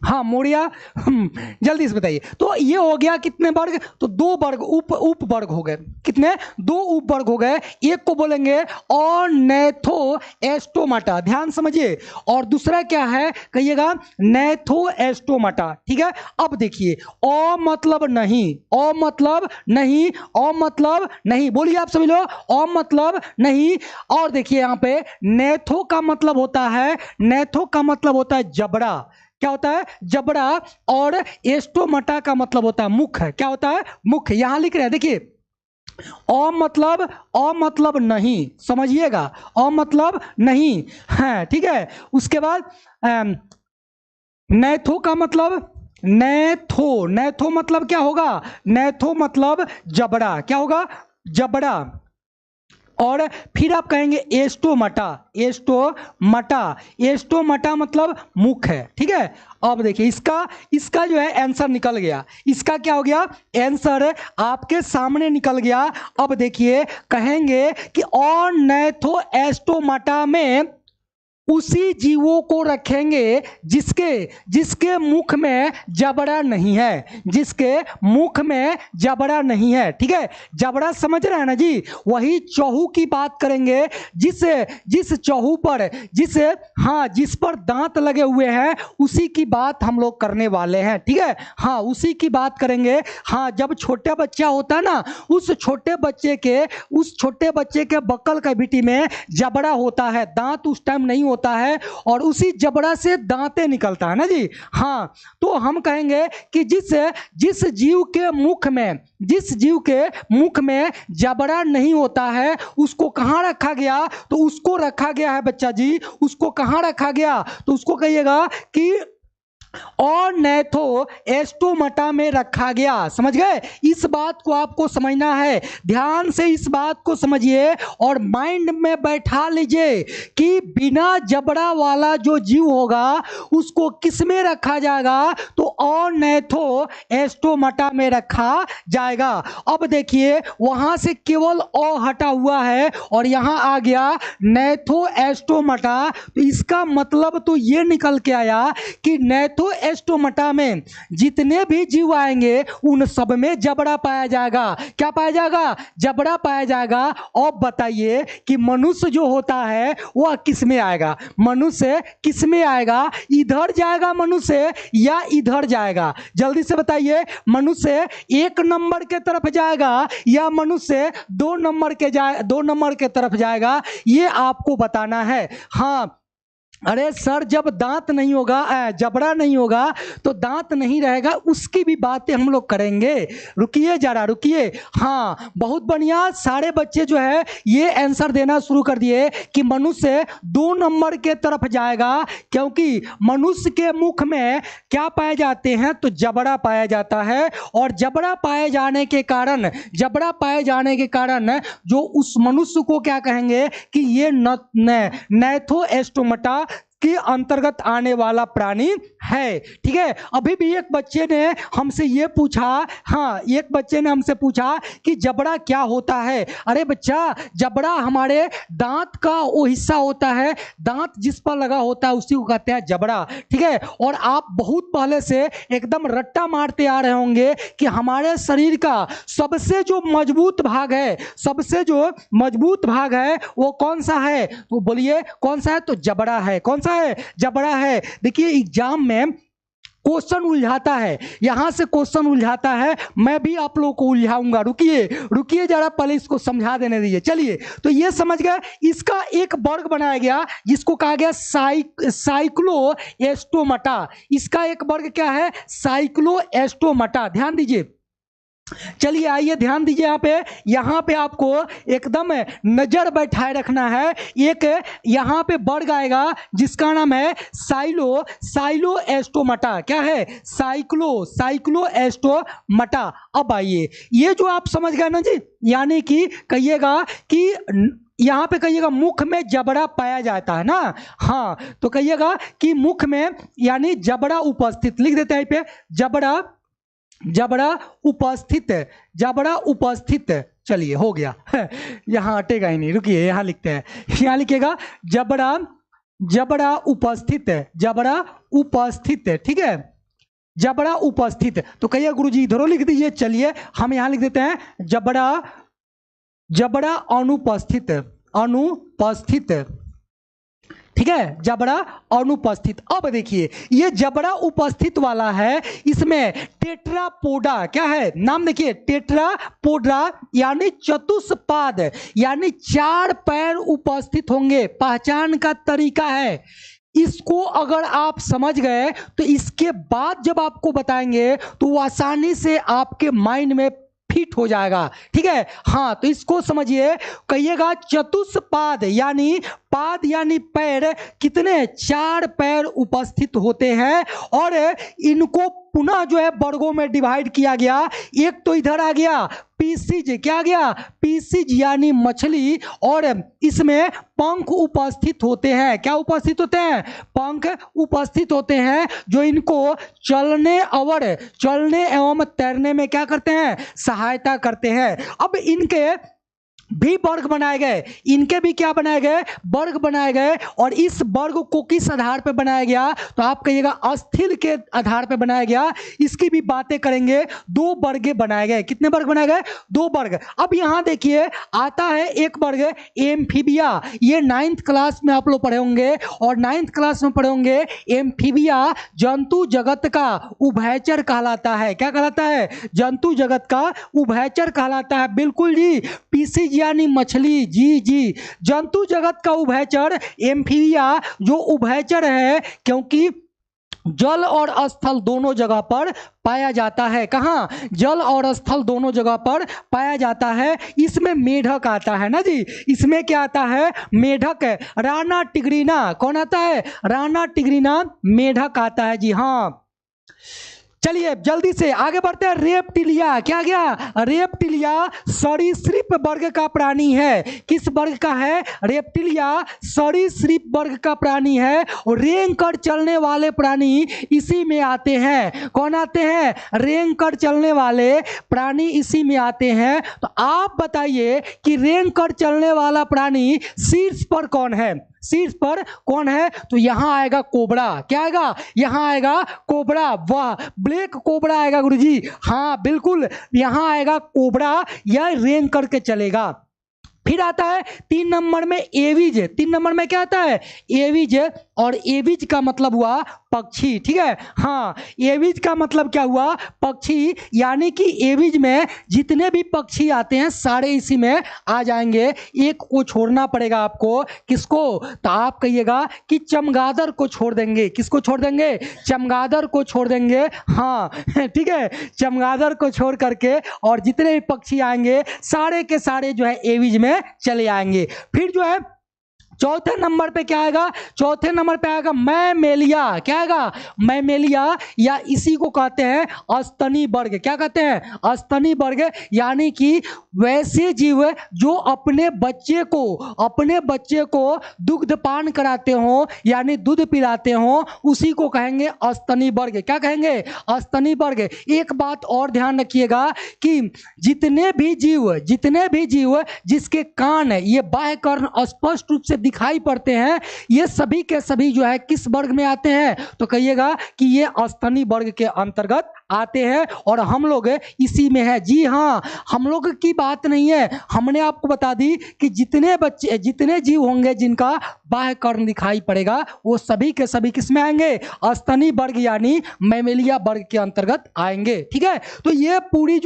हाँ मोरिया, जल्दी से बताइए। तो ये हो गया कितने वर्ग, तो 2 वर्ग, उप वर्ग हो गए, कितने, 2 उप वर्ग हो गए। एक को बोलेंगे ऑर्निथोस्टोमाटा, ध्यान समझिए। और दूसरा क्या है कहिएगा, नैथोस्टोमाटा, ठीक है। अब देखिए अ मतलब नहीं, अ मतलब नहीं, अ मतलब नहीं, बोलिए आप सभी लोग, अ मतलब नहीं। और देखिए यहाँ पे नैथो का मतलब होता है, नैथो का मतलब होता है जबड़ा, क्या होता है, जबड़ा। और एस्टोमाटा का मतलब होता है मुख, क्या होता है, मुख। यहां लिख रहे हैं देखिए, अ मतलब नहीं, समझिएगा, अ मतलब नहीं है, ठीक है। उसके बाद नैथो का मतलब, नैथो मतलब क्या होगा, नैथो मतलब जबड़ा, क्या होगा, जबड़ा। और फिर आप कहेंगे एस्टोमाटा, एस्टोमाटा मतलब मुख है, ठीक है। अब देखिए इसका जो है आंसर निकल गया, इसका क्या हो गया, आंसर आपके सामने निकल गया। अब देखिए कहेंगे कि ऑर्निथोस्टोमाटा में उसी जीवों को रखेंगे जिसके मुख में जबड़ा नहीं है, जिसके मुख में जबड़ा नहीं है, ठीक है। जबड़ा समझ रहे हैं ना जी, वही चौहू की बात करेंगे, जिस चौहू पर जिस पर दांत लगे हुए हैं उसी की बात हम लोग करने वाले हैं, ठीक है। हाँ, उसी की बात करेंगे। हाँ, जब छोटा बच्चा होता है ना, उस छोटे बच्चे के बक्कल कैविटी में जबड़ा होता है, दांत उस टाइम नहीं होता है, और उसी जबड़ा से दांतें निकलता है ना जी। हाँ, तो हम कहेंगे कि जिस जीव के मुख में जबड़ा नहीं होता है उसको कहां रखा गया, तो उसको रखा गया है बच्चा जी, उसको कहां रखा गया, तो उसको कहिएगा कि और नैथो एस्टोमटा में रखा गया। समझ गए? इस बात को आपको समझना है, ध्यान से इस बात को समझिए और माइंड में बैठा लीजिए कि बिना जबड़ा वाला जो जीव होगा उसको किस में रखा जाएगा? तो और नैथो एस्टोमटा में रखा जाएगा। अब देखिए वहां से केवल ओ हटा हुआ है और यहां आ गया नैथो एस्टोमटा, तो इसका मतलब तो ये निकल के आया कि नैथो एस्टोमटा में जितने भी जीव आएंगे उन सब में जबड़ा पाया जाएगा। क्या पाया जाएगा? जबड़ा पाया जाएगा। और बताइए कि मनुष्य जो होता है वह किस में आएगा? मनुष्य किस में आएगा? इधर जाएगा मनुष्य या इधर जाएगा? जल्दी से बताइए, मनुष्य 1 नंबर के तरफ जाएगा या मनुष्य 2 नंबर के तरफ जाएगा? ये आपको बताना है। हाँ, अरे सर जब दांत नहीं होगा, जबड़ा नहीं होगा तो दांत नहीं रहेगा, उसकी भी बातें हम लोग करेंगे। रुकिए जरा, रुकिए। हाँ, बहुत बढ़िया। सारे बच्चे जो है ये आंसर देना शुरू कर दिए कि मनुष्य 2 नंबर के तरफ जाएगा, क्योंकि मनुष्य के मुख में क्या पाए जाते हैं? तो जबड़ा पाया जाता है। और जबड़ा पाए जाने के कारण जो उस मनुष्य को क्या कहेंगे कि ये नैथो एस्टोमटा के अंतर्गत आने वाला प्राणी है। ठीक है, अभी भी एक बच्चे ने हमसे ये पूछा, हाँ एक बच्चे ने हमसे पूछा कि जबड़ा क्या होता है। अरे बच्चा, जबड़ा हमारे दांत का वो हिस्सा होता है, दांत जिस पर लगा होता है उसी को कहते हैं जबड़ा। ठीक है, और आप बहुत पहले से एकदम रट्टा मारते आ रहे होंगे कि हमारे शरीर का सबसे जो मजबूत भाग है वो कौन सा है? तो बोलिए कौन सा है? तो जबड़ा है। कौन सा है? जबड़ा है। देखिए एग्जाम में क्वेश्चन उलझाता है, यहां से क्वेश्चन उलझाता है, मैं भी आप लोगों को उलझाऊंगा। रुकिए जरा, पहले इसको समझा देने दीजिए। चलिए, तो ये समझ गए, इसका एक वर्ग बनाया गया जिसको कहा गया साइक्लो एस्टोमटा। इसका एक वर्ग क्या है? साइक्लो एस्टोमटा। ध्यान दीजिए। चलिए आइए ध्यान दीजिए, यहाँ पे आपको एकदम नजर बैठाए रखना है। एक यहाँ पे वर्ग आएगा जिसका नाम है साइलो एस्टोमटा। क्या है? साइक्लो एस्टोमटा। अब आइए, ये जो आप समझ गए ना जी, यानी कि कहिएगा कि यहां पे कहिएगा मुख में जबड़ा पाया जाता है ना। हाँ, तो कहिएगा कि मुख में यानी जबड़ा उपस्थित, लिख देते हैं पे जबड़ा उपस्थित। चलिए हो गया यहां हटेगा ही नहीं, रुकिए यहां लिखते हैं, यहां लिखिएगा जबड़ा उपस्थित। ठीक है, जबड़ा उपस्थित। तो कहिए गुरुजी इधरों लिख दीजिए। चलिए हम यहां लिख देते हैं जबड़ा अनुपस्थित। ठीक है, जबड़ा अनुपस्थित। अब देखिए ये जबड़ा उपस्थित वाला है, इसमें टेट्रापोडा, क्या है नाम? देखिए टेट्रापोडा यानी चतुष्पाद, यानी 4 पैर उपस्थित होंगे। पहचान का तरीका है, इसको अगर आप समझ गए तो इसके बाद जब आपको बताएंगे तो आसानी से आपके माइंड में फिट हो जाएगा। ठीक है, हाँ, तो इसको समझिए। कहिएगा चतुष्पाद यानी पाद यानी पैर, कितने? 4 पैर उपस्थित होते हैं और इनको पुनः जो है वर्गों में डिवाइड किया गया। एक तो इधर आ गया पीसीज, क्या आ गया? पीसीज यानी मछली, और इसमें पंख उपस्थित होते हैं। क्या उपस्थित होते हैं? पंख उपस्थित होते हैं, जो इनको चलने एवं तैरने में क्या करते हैं? सहायता करते हैं। अब इनके भी वर्ग बनाए गए, इनके भी क्या बनाए गए? वर्ग बनाए गए। और इस वर्ग को किस आधार पर बनाया गया? तो आप कहिएगा अस्थिर के आधार पर बनाया गया। इसकी भी बातें करेंगे। 2 वर्ग बनाए गए। कितने वर्ग बनाए गए? 2 वर्ग। अब यहां देखिए आता है एक वर्ग एम्फीबिया। ये 9th क्लास में आप लोग पढ़े होंगे, और 9th क्लास में पढ़े होंगे एम्फीबिया जंतु जगत का उभयचर कहलाता है। क्या कहलाता है? जंतु जगत का उभयचर कहलाता है। बिल्कुल जी, पीसी यानी मछली। जी, जंतु जगत का उभयचर एम्फीबिया जो उभयचर है, क्योंकि जल और स्थल दोनों जगह पर पाया जाता है। कहां? जल और स्थल दोनों जगह पर पाया जाता है। इसमें मेढक आता है ना जी, इसमें क्या आता है? मेढक। राना टिग्रीना कौन आता है? राना टिग्रीना मेढक आता है जी। हाँ, चलिए जल्दी से आगे बढ़ते हैं। रेप्टिलिया क्या गया? रेप्टिलिया सरीसृप वर्ग का प्राणी है। किस वर्ग का है? रेप्टिलिया सरीसृप वर्ग का प्राणी है और रेंग कर चलने वाले प्राणी इसी में आते हैं। कौन आते हैं? रेंग कर चलने वाले प्राणी इसी में आते हैं। तो आप बताइए कि रेंग कर चलने वाला प्राणी शीर्ष पर कौन है? शीर्ष पर कौन है? तो यहां आएगा कोबरा। क्या आएगा? यहां आएगा कोबरा। वाह, ब्लैक कोबरा आएगा गुरुजी। हाँ बिल्कुल, यहां आएगा कोबरा, यह रेंग करके चलेगा। फिर आता है 3 नंबर में एविज। 3 नंबर में क्या आता है? एविज। और एविज का मतलब हुआ पक्षी। ठीक है, हाँ, एविज का मतलब क्या हुआ? पक्षी। यानी कि एविज में जितने भी पक्षी आते हैं सारे इसी में आ जाएंगे, एक को छोड़ना पड़ेगा आपको। किसको? तो आप कहिएगा कि चमगादड़ को छोड़ देंगे। किसको छोड़ देंगे? चमगादड़ को छोड़ देंगे। हाँ ठीक है, चमगादड़ को छोड़ करके और जितने भी पक्षी आएंगे सारे के सारे जो है एविज में चले आएंगे। फिर जो है चौथे नंबर पे क्या आएगा? चौथे नंबर पे आएगा मैमेलिया। क्या आएगा? मैमेलिया, या इसी को कहते हैं अस्तनी वर्ग। क्या कहते हैं? अस्तनी वर्ग। यानी कि वैसे जीव जो अपने बच्चे को दुग्धपान कराते हो, यानी दूध पिलाते हो, उसी को कहेंगे अस्तनी वर्ग। क्या कहेंगे? अस्तनी वर्ग। एक बात और ध्यान रखिएगा कि जितने भी जीव जिसके कान ये बाह्य कर्ण स्पष्ट रूप से दिखाई पड़ते हैं, ये सभी के सभी जो है किस वर्ग में आते हैं? तो कहिएगा कि ये अस्तनी वर्ग के अंतर्गत आते हैं और हम लोग इसी में है। जी हाँ, हम लोग की बात नहीं है, हमने आपको बता दी कि जितने जीव होंगे जिनका बाह्य कर्ण दिखाई पड़ेगा वो सभी के सभी किस में आएंगे? अस्तनी वर्ग यानी मैमेलिया वर्ग के अंतर्गत आएंगे। ठीक है, तो ये पूरी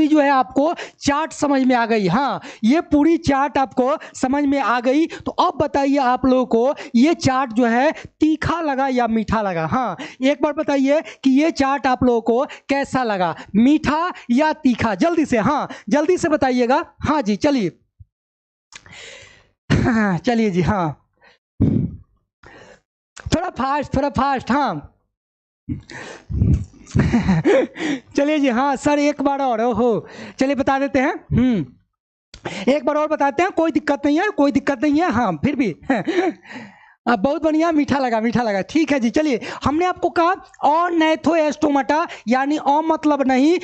जो है आपको चार्ट समझ में आ गई। हाँ, ये पूरी चार्ट आपको समझ में आ गई। तो अब बताइए आप लोगों को ये चार्ट जो है तीखा लगा या मीठा लगा? हाँ, एक बार बताइए कि ये चार्ट आप लोगों को कैसा लगा, मीठा या तीखा? जल्दी से, हाँ जल्दी से बताइएगा। हाँ जी, चलिए चलिए जी, हाँ थोड़ा फास्ट। हाँ चलिए जी, हाँ सर एक बार और हो, चलिए बता देते हैं। एक बार और बताते हैं, कोई दिक्कत नहीं है। हाँ फिर भी बहुत बढ़िया, मीठा लगा। ठीक है जी, चलिए हमने आपको कहा ऑर्निथोस्टोमाटा, यानी ओ मतलब नहीं,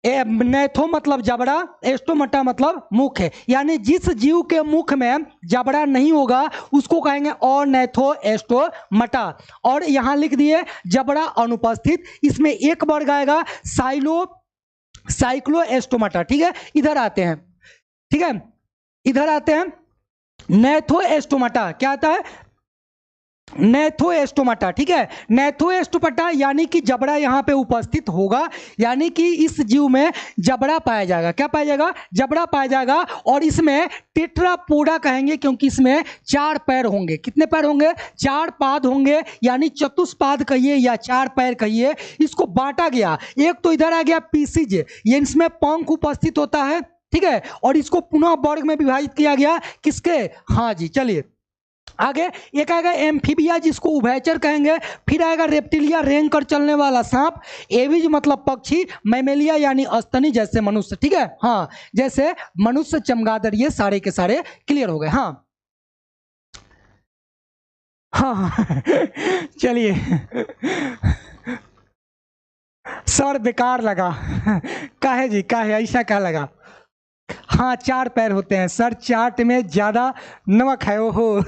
नेथो मतलब जबड़ा, एस्टोमाटा मतलब मुख है। यानी जिस जीव के मुख में जबड़ा नहीं होगा उसको कहेंगे ऑर्निथोस्टोमाटा। और यहां लिख दिए जबड़ा अनुपस्थित। इसमें एक वर्ग आएगा साइक्लोएस्टोमाटा। ठीक है, इधर आते हैं। नेथोएस्टोमाटा क्या आता है? नेथोएस्टोमाटा। ठीक है, नेथोएस्टोमाटा यानी कि जबड़ा यहां पे उपस्थित होगा, यानी कि इस जीव में जबड़ा पाया जाएगा। क्या पाया जाएगा? जबड़ा पाया जाएगा। और इसमें टेट्रापोडा कहेंगे क्योंकि इसमें 4 पैर होंगे। कितने पैर होंगे? 4 पाद होंगे, यानी चतुष्पाद कहिए या 4 पैर कहिए। इसको बांटा गया, एक तो इधर आ गया पीसीज, ये इसमें पंख उपस्थित होता है। ठीक है, और इसको पुनः वर्ग में विभाजित किया गया। किसके? हाँ जी, चलिए आगे एक आएगा एम्फीबिया, जिसको उभयचर कहेंगे। फिर आएगा रेप्टिलिया, रेंग कर चलने वाला सांप। एविज मतलब पक्षी। मैमेलिया यानी अस्तनी, जैसे मनुष्य। ठीक है, हाँ जैसे मनुष्य, चमगादड़, ये सारे के सारे क्लियर हो गए। हाँ चलिए सर बेकार लगा काहे जी, काहे ऐसा क्या लगा? हाँ 4 पैर होते हैं सर, चाट में ज्यादा नमक है। ओहो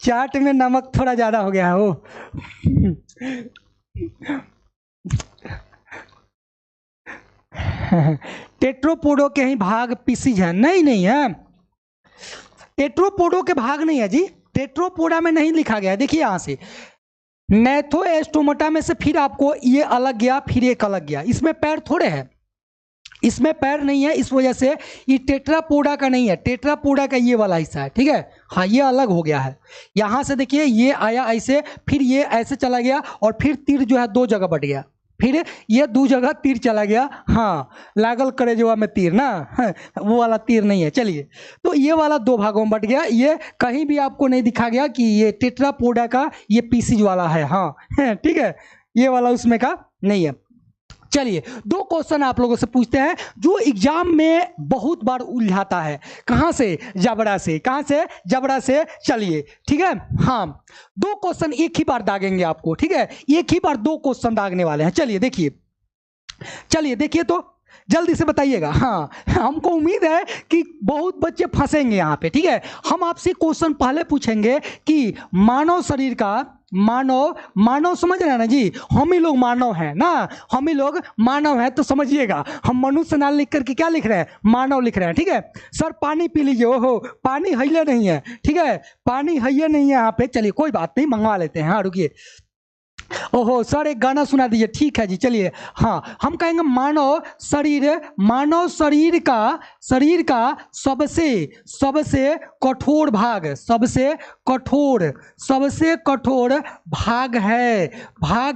चाट में नमक थोड़ा ज्यादा हो गया है। ओ टेट्रोपोडो के ही भाग पीसीज है? नहीं है, टेट्रोपोडो के भाग नहीं है जी, टेट्रोपोडा में नहीं लिखा गया है। देखिए यहां से नेथोएस्टोमाटा में से फिर आपको ये अलग गया, फिर एक अलग गया। इसमें पैर थोड़े हैं, इसमें पैर नहीं है, इस वजह से ये टेट्रापोडा का नहीं है। टेट्रापोडा का ये वाला हिस्सा है। ठीक है, हाँ ये अलग हो गया है। यहां से देखिए ये आया ऐसे, फिर ये ऐसे चला गया, और फिर तीर जो है 2 जगह बढ़ गया, फिर ये 2 जगह तीर चला गया। हाँ लागल करे जो में तीर ना, वो वाला तीर नहीं है। चलिए, तो ये वाला 2 भागों में बट गया। ये कहीं भी आपको नहीं दिखा गया कि ये टेट्रापोडा का ये पीसीज वाला है। हाँ ठीक है, ये वाला उसमें का नहीं है। चलिए 2 क्वेश्चन आप लोगों से पूछते हैं जो एग्जाम में बहुत बार उलझाता है। कहां से? जबड़ा से। कहां से? जबड़ा से। चलिए ठीक है, हाँ 2 क्वेश्चन एक ही बार दागेंगे आपको, ठीक है, एक ही बार 2 क्वेश्चन दागने वाले हैं। चलिए देखिए, चलिए देखिए तो जल्दी से बताइएगा। हाँ हमको उम्मीद है कि बहुत बच्चे फंसेंगे यहाँ पे, ठीक है। हम आपसे क्वेश्चन पहले पूछेंगे कि मानव शरीर का, मानव समझ रहे हैं ना जी, हम ही लोग मानव हैं ना, हम ही लोग मानव हैं, तो समझिएगा हम मनुष्य ना लिख करके क्या लिख रहे हैं? मानव लिख रहे हैं, ठीक है। सर पानी पी लीजिए। ओहो पानी हैया नहीं है, ठीक है, पानी हैया नहीं है यहाँ पे। चलिए कोई बात नहीं, मंगवा लेते हैं। हाँ रुकिए, ओहो सर एक गाना सुना दीजिए। ठीक है जी, चलिए हाँ हम कहेंगे मानव शरीर का सबसे कठोर भाग, सबसे कठोर भाग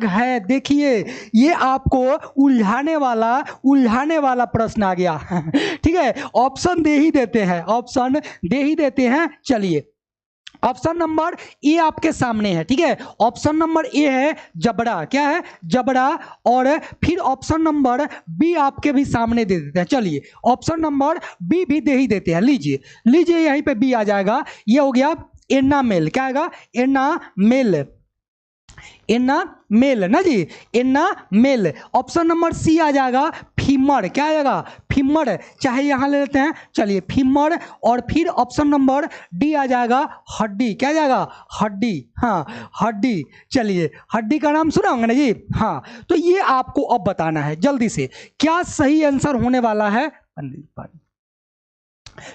है। देखिए ये आपको उलझाने वाला प्रश्न आ गया ठीक है, ऑप्शन दे ही देते हैं। चलिए ऑप्शन नंबर ए आपके सामने है, ठीक है, ऑप्शन नंबर ए है जबड़ा। क्या है? जबड़ा। और फिर ऑप्शन नंबर बी आपके भी सामने दे देते हैं। चलिए ऑप्शन नंबर बी भी दे ही देते हैं। लीजिए यहीं पे बी आ जाएगा, ये हो गया एनामेल। क्या आएगा? एनामेल ना जी, एनामेल। ऑप्शन नंबर सी आ जाएगा फीमर। क्या आएगा? फीमर, चाहे यहां ले लेते हैं। चलिए फीमर। और फिर ऑप्शन नंबर डी आ जाएगा हड्डी। क्या आ जाएगा? हड्डी। हाँ हड्डी। चलिए हड्डी का नाम सुना होंगे ना जी। हाँ तो ये आपको अब बताना है जल्दी से, क्या सही आंसर होने वाला है,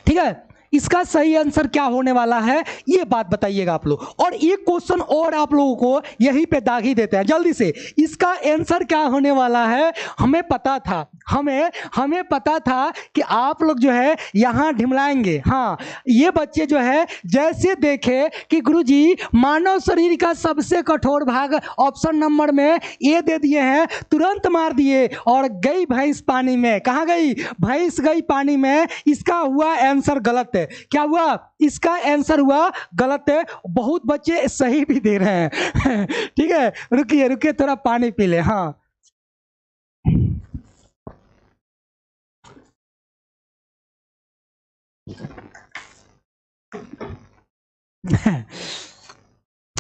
ठीक है, इसका सही आंसर क्या होने वाला है ये बात बताइएगा आप लोग। और एक क्वेश्चन और आप लोगों को यहीं पे दाग ही देते हैं जल्दी से, इसका आंसर क्या होने वाला है हमें पता था, हमें पता था कि आप लोग जो है यहां ढिमलाएंगे। हाँ ये बच्चे जो है जैसे देखे कि गुरुजी मानव शरीर का सबसे कठोर भाग ऑप्शन नंबर में ए दे दिए हैं, तुरंत मार दिए और गई भैंस पानी में। कहां गई? भैंस गई पानी में। इसका हुआ आंसर गलत है। क्या हुआ? इसका आंसर हुआ गलत है। बहुत बच्चे सही भी दे रहे हैं ठीक है, रुकिए थोड़ा पानी पी ले। हाँ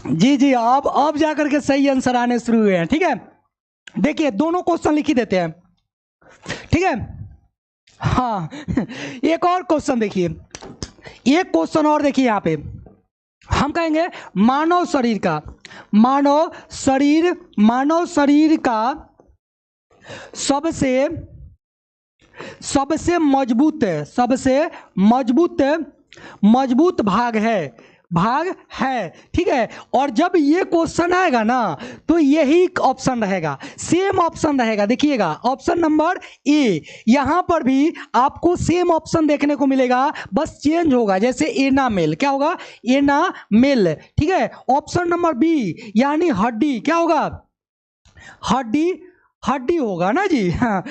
जी अब जाकर के सही आंसर आने शुरू हुए हैं, ठीक है। देखिए दोनों क्वेश्चन लिख ही देते हैं, ठीक है। हाँ एक और क्वेश्चन देखिए, एक क्वेश्चन और देखिए यहाँ पे हम कहेंगे मानव शरीर का सबसे मजबूत भाग है, ठीक है। और जब ये क्वेश्चन आएगा ना तो यही ऑप्शन रहेगा, सेम ऑप्शन रहेगा। देखिएगा ऑप्शन नंबर ए, यहां पर भी आपको सेम ऑप्शन देखने को मिलेगा, बस चेंज होगा। जैसे एनामेल, क्या होगा? एनामेल, ठीक है। ऑप्शन नंबर बी यानी हड्डी, क्या होगा? हड्डी होगा ना जी। हाँ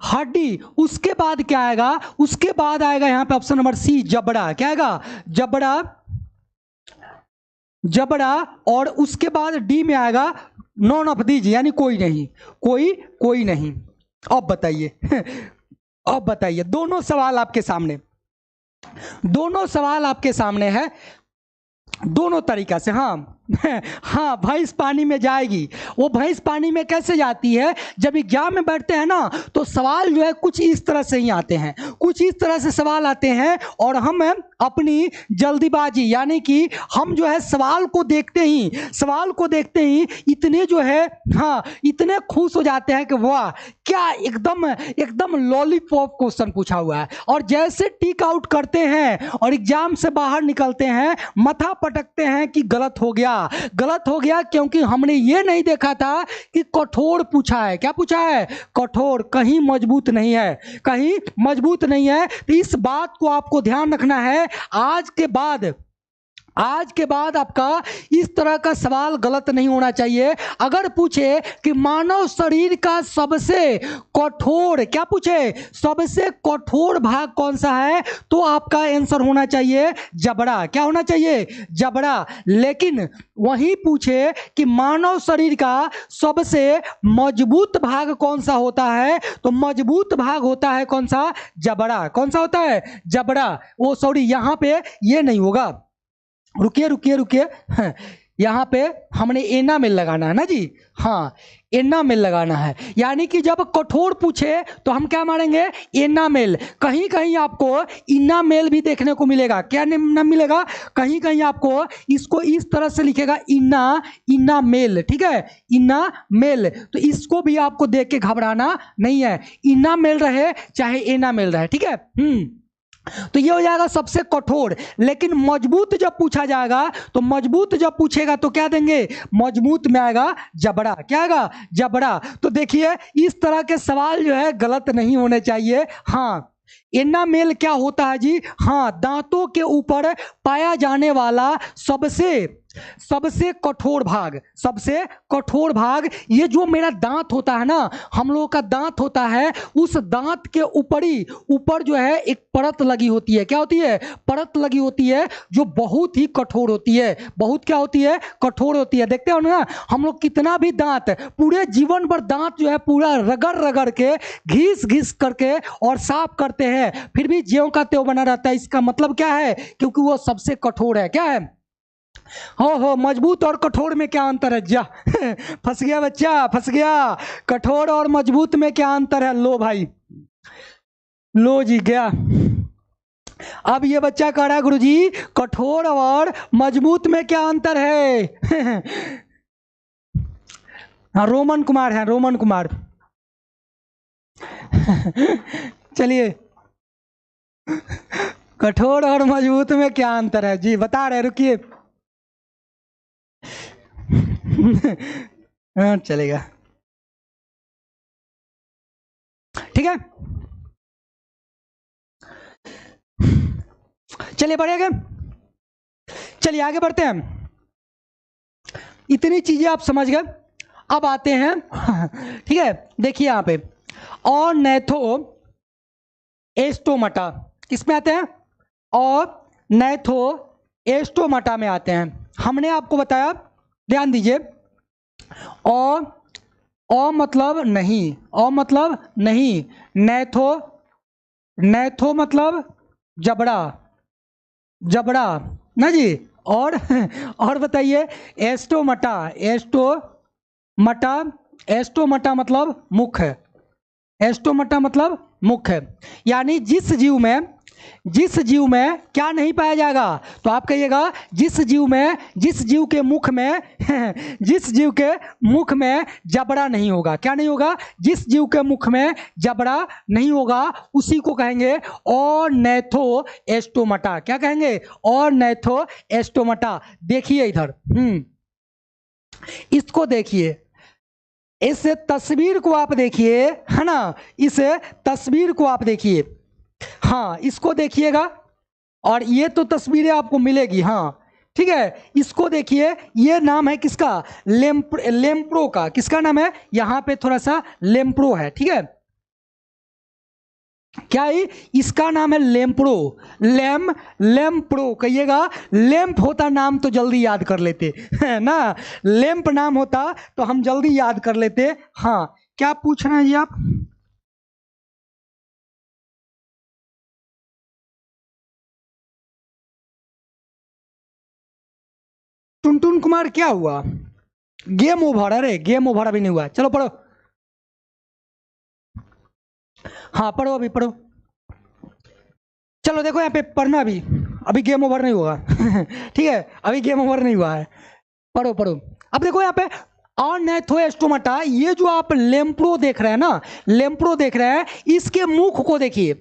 हड्डी। उसके बाद क्या आएगा? उसके बाद आएगा यहां पे ऑप्शन नंबर सी जबड़ा। क्या आएगा? जबड़ा। और उसके बाद डी में आएगा नॉन ऑफ दीज यानी कोई नहीं। अब बताइए दोनों सवाल आपके सामने है दोनों तरीका से। हाँ भैंस पानी में जाएगी। वो भैंस पानी में कैसे जाती है? जब एग्जाम में बैठते हैं ना तो सवाल जो है कुछ इस तरह से ही आते हैं, कुछ इस तरह से सवाल आते हैं और हम अपनी जल्दीबाजी यानी कि हम जो है सवाल को देखते ही इतने जो है इतने खुश हो जाते हैं कि वाह क्या एकदम लॉलीपॉप क्वेश्चन पूछा हुआ है। और जैसे टिक आउट करते हैं और एग्जाम से बाहर निकलते हैं माथा पटकते हैं कि गलत हो गया क्योंकि हमने ये नहीं देखा था कि कठोर पूछा है। क्या पूछा है? कठोर, कहीं मजबूत नहीं है। तो इस बात को आपको ध्यान रखना है। आज के बाद आज के बाद आपका इस तरह का सवाल गलत नहीं होना चाहिए। अगर पूछे कि मानव शरीर का सबसे कठोर, क्या पूछे, सबसे कठोर भाग कौन सा है, तो आपका आंसर होना चाहिए जबड़ा। क्या होना चाहिए, जबड़ा। लेकिन वहीं पूछे कि मानव शरीर का सबसे मजबूत भाग कौन सा होता है, तो मजबूत भाग होता है कौन सा, जबड़ा। कौन सा होता है, जबड़ा। वो सॉरी, यहां पे ये नहीं होगा, रुकिए रुकिए रुकिए, यहाँ पे हमने एनामेल लगाना है ना जी। हाँ, एनामेल लगाना है, यानी कि जब कठोर पूछे तो हम क्या मारेंगे, एनामेल। कहीं कहीं आपको इनामेल भी देखने को मिलेगा। क्या नाम मिलेगा, कहीं कहीं आपको इसको इस तरह से लिखेगा, इनामेल। ठीक है, इनामेल। तो इसको भी आपको देख के घबराना नहीं है, इनामेल रहे चाहे एनामेल रहे। ठीक है, तो ये हो जाएगा सबसे कठोर। लेकिन मजबूत जब पूछा जाएगा, तो मजबूत जब पूछेगा तो क्या देंगे, मजबूत में आएगा जबड़ा। क्या आएगा, जबड़ा। तो देखिए, इस तरह के सवाल जो है गलत नहीं होने चाहिए। हाँ, एनामेल क्या होता है जी, हाँ, दांतों के ऊपर पाया जाने वाला सबसे कठोर भाग, सबसे कठोर भाग। ये जो मेरा दांत होता है ना, हम लोगों का दांत होता है, उस दांत के ऊपर जो है एक परत लगी होती है। क्या होती है, परत लगी होती है, जो बहुत ही कठोर होती है। बहुत क्या होती है, कठोर होती है। देखते हो ना, हम लोग कितना भी दांत, पूरे जीवन भर दांत जो है पूरा रगड़ रगड़ के, घिस घिस करके और साफ करते हैं, फिर भी ज्यों का त्यों बना रहता है। इसका मतलब क्या है, क्योंकि वो सबसे कठोर है। क्या है, हो मजबूत और कठोर में क्या अंतर है, जा फंस गया बच्चा, फंस गया। कठोर और मजबूत में क्या अंतर है, लो भाई, लो जी गया। अब ये बच्चा कह रहा है गुरुजी, कठोर और मजबूत में क्या अंतर है। हाँ, रोमन कुमार है, रोमन कुमार। चलिए, कठोर और मजबूत में क्या अंतर है जी, बता रहे, रुकिए। हाँ, चलेगा, ठीक है। चलिए बढ़ेगा, चलिए आगे बढ़ते हैं। इतनी चीजें आप समझ गए, अब आते हैं ठीक है, देखिए यहां पे, और नैथो एस्टोमटा किस में आते हैं, और नैथो एस्टोमटा में आते हैं। हमने आपको बताया, ध्यान दीजिए, ओ मतलब नहीं, ओ मतलब नहीं, नैथो मतलब जबड़ा, जबड़ा ना जी। और बताइए, एस्टोमटा मतलब मुख है, एस्टोमटा मतलब मुख है। यानी जिस जीव में क्या नहीं पाया जाएगा, तो आप कहिएगा जिस जीव के मुख में जिस जीव के मुख में जबड़ा नहीं होगा। क्या नहीं होगा, जिस जीव के मुख में जबड़ा नहीं होगा, उसी को कहेंगे ऑर्नेथो एस्टोमटा। क्या कहेंगे, ऑर्नेथो एस्टोमटा। देखिए इधर, इसको देखिए, इस तस्वीर को आप देखिए, है ना, इस तस्वीर को आप देखिए। हाँ, इसको देखिएगा, और ये तो तस्वीरें आपको मिलेगी। हाँ, ठीक है, इसको देखिए, ये नाम है किसका, लेम्प्रो का। किसका नाम है, यहां पे थोड़ा सा लेम्प्रो है, ठीक है। क्या है, इसका नाम है लेम्प्रो, लेम्प्रो कहिएगा। लेम्प होता नाम तो जल्दी याद कर लेते है ना, लेम्प नाम होता तो हम जल्दी याद कर लेते। हाँ, क्या पूछ रहे हैं जी आप, टुनटुन कुमार, क्या हुआ, गेम ओवर, अरे गेम ओवर अभी नहीं हुआ, चलो पढ़ो। हाँ पढ़ो, अभी पढ़ो, चलो देखो यहाँ पे पढ़ना, अभी गेम ओवर नहीं हुआ ठीक है, अभी गेम ओवर नहीं हुआ है, पढ़ो पढ़ो। अब देखो यहाँ पे ऑर्नेथोएस्टोमटा, ये जो आप लेम्प्रो देख रहे हैं ना, लेम्प्रो देख रहे हैं, इसके मुख को देखिए,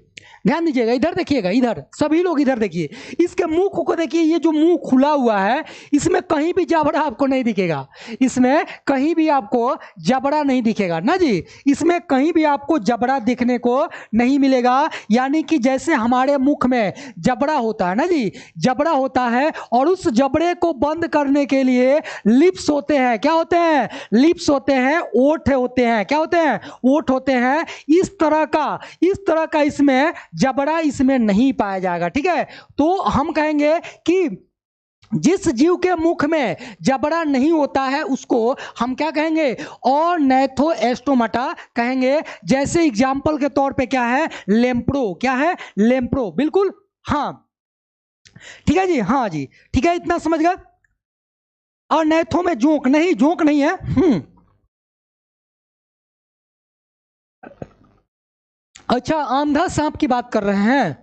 ध्यान दीजिएगा, इधर देखिएगा, इधर सभी लोग इधर देखिए, इसके मुंह को देखिए, ये जो मुंह खुला हुआ है इसमें कहीं भी जबड़ा आपको नहीं दिखेगा, इसमें कहीं भी आपको जबड़ा नहीं दिखेगा ना जी, इसमें कहीं भी आपको जबड़ा दिखने को नहीं मिलेगा। यानी कि जैसे हमारे मुख में जबड़ा होता है ना जी, जबड़ा होता है, और उस जबड़े को बंद करने के लिए लिप्स होते हैं। क्या होते हैं? लिप्स होते हैं, ओठ होते हैं। क्या होते हैं? ओठ होते हैं। इस तरह का इसमें जबड़ा इसमें नहीं पाया जाएगा। ठीक है, तो हम कहेंगे कि जिस जीव के मुख में जबड़ा नहीं होता है उसको हम क्या कहेंगे? ऑर्निथोस्टोमाटा कहेंगे। जैसे एग्जाम्पल के तौर पे क्या है? लेम्प्रो। क्या है? लेम्प्रो, बिल्कुल, हाँ, ठीक है जी, हाँ जी, ठीक है, इतना समझ गए। और नैथो में जोंक नहीं, जोंक नहीं है। अच्छा, आंधा सांप की बात कर रहे हैं।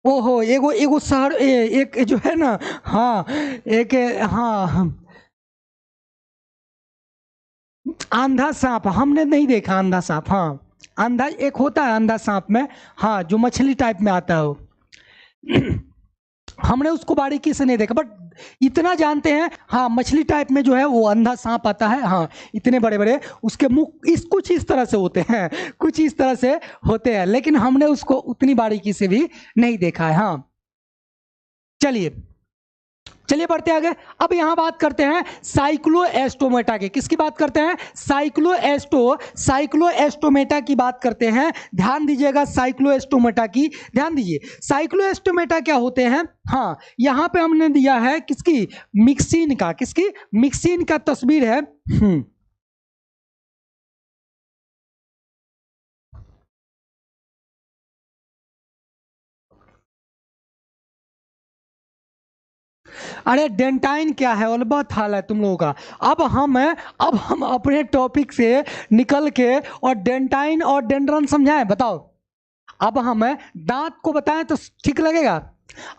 ओहो, एगो एगो शहर एक जो है ना, हाँ, एक, हाँ, आंधा सांप हमने नहीं देखा, आंधा सांप, हाँ, आंधा एक होता है आंधा सांप में, हाँ, जो मछली टाइप में आता है वो। हमने उसको बारीकी से नहीं देखा, बट इतना जानते हैं, हाँ, मछली टाइप में जो है वो अंधा सांप आता है, हाँ, इतने बड़े बड़े उसके मुख कुछ इस तरह से होते हैं, कुछ इस तरह से होते हैं, लेकिन हमने उसको उतनी बारीकी से भी नहीं देखा है। हाँ, चलिए चलिए बढ़ते आगे। अब यहां बात करते हैं साइक्लोएस्टोमेटा की। किसकी बात करते हैं? साइक्लोएस्टोमेटा की बात करते हैं। ध्यान दीजिएगा, साइक्लोएस्टोमेटा की ध्यान दीजिए। साइक्लोएस्टोमेटा क्या होते हैं? हाँ, यहां पे हमने दिया है किसकी? मिक्सिन का। किसकी? मिक्सिन का तस्वीर है। अरे डेंटाइन क्या है? अलबत हाल है तुम लोगों का। अब हम अपने टॉपिक से निकल के और डेंटाइन और डेंड्रन समझाएं, बताओ। अब हम दांत को बताएं तो ठीक लगेगा।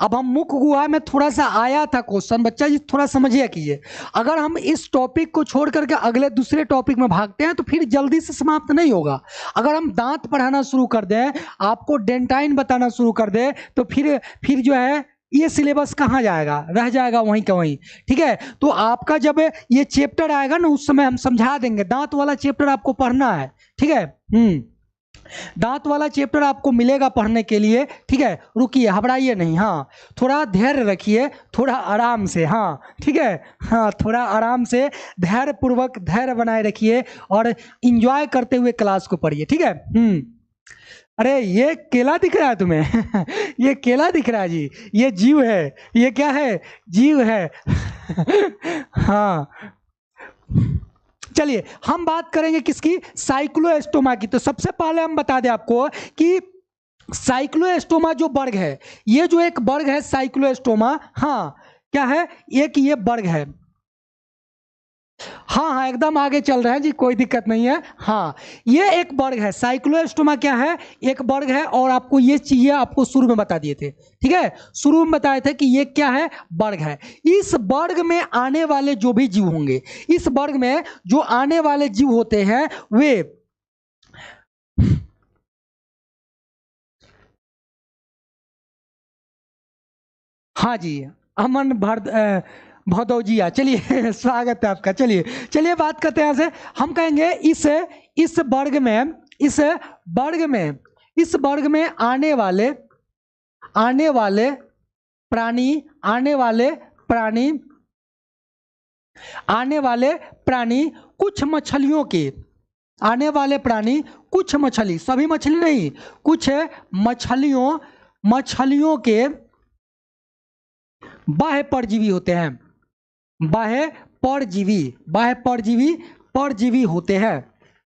अब हम मुख गुहा में थोड़ा सा आया था क्वेश्चन, बच्चा जी थोड़ा समझिए कीजिए। अगर हम इस टॉपिक को छोड़ करके अगले दूसरे टॉपिक में भागते हैं तो फिर जल्दी से समाप्त नहीं होगा। अगर हम दांत पढ़ाना शुरू कर दें, आपको डेंटाइन बताना शुरू कर दें, तो फिर जो है ये सिलेबस कहाँ जाएगा? रह जाएगा वहीं का वहीं। ठीक है, तो आपका जब ये चैप्टर आएगा ना, उस समय हम समझा देंगे। दांत वाला चैप्टर आपको पढ़ना है, ठीक है। दांत वाला चैप्टर आपको मिलेगा पढ़ने के लिए। ठीक है, रुकिए, घबराइए नहीं, हाँ, थोड़ा धैर्य रखिए, थोड़ा आराम से, हाँ, ठीक है, हाँ, थोड़ा आराम से धैर्य पूर्वक धैर्य बनाए रखिए और इंजॉय करते हुए क्लास को पढ़िए। ठीक है। अरे ये केला दिख रहा है तुम्हें? ये केला दिख रहा है जी, ये जीव है। ये क्या है? जीव है। हाँ, चलिए हम बात करेंगे किसकी? साइक्लोएस्टोमा की। तो सबसे पहले हम बता दें आपको कि साइक्लोएस्टोमा जो वर्ग है, ये जो एक वर्ग है साइक्लोएस्टोमा, हाँ, क्या है? एक ये वर्ग है। हाँ हाँ, एकदम आगे चल रहे हैं जी, कोई दिक्कत नहीं है। हाँ, ये एक वर्ग है। साइक्लोएस्टोमा क्या है? एक वर्ग है। और आपको ये चीजें आपको शुरू में बता दिए थे, ठीक है, शुरू में बताए थे कि ये क्या है? वर्ग है। इस वर्ग में आने वाले जो भी जीव होंगे, इस वर्ग में जो आने वाले जीव होते हैं वे हाँ जी, अमन भदौजिया, चलिए स्वागत है आपका। चलिए चलिए बात करते हैं। यहाँ से हम कहेंगे इस वर्ग में, इस वर्ग में आने वाले प्राणी कुछ मछलियों के, आने वाले प्राणी कुछ मछली, सभी मछली नहीं, कुछ मछलियों के बाह्य परजीवी होते हैं। बाह्य परजीवी होते हैं,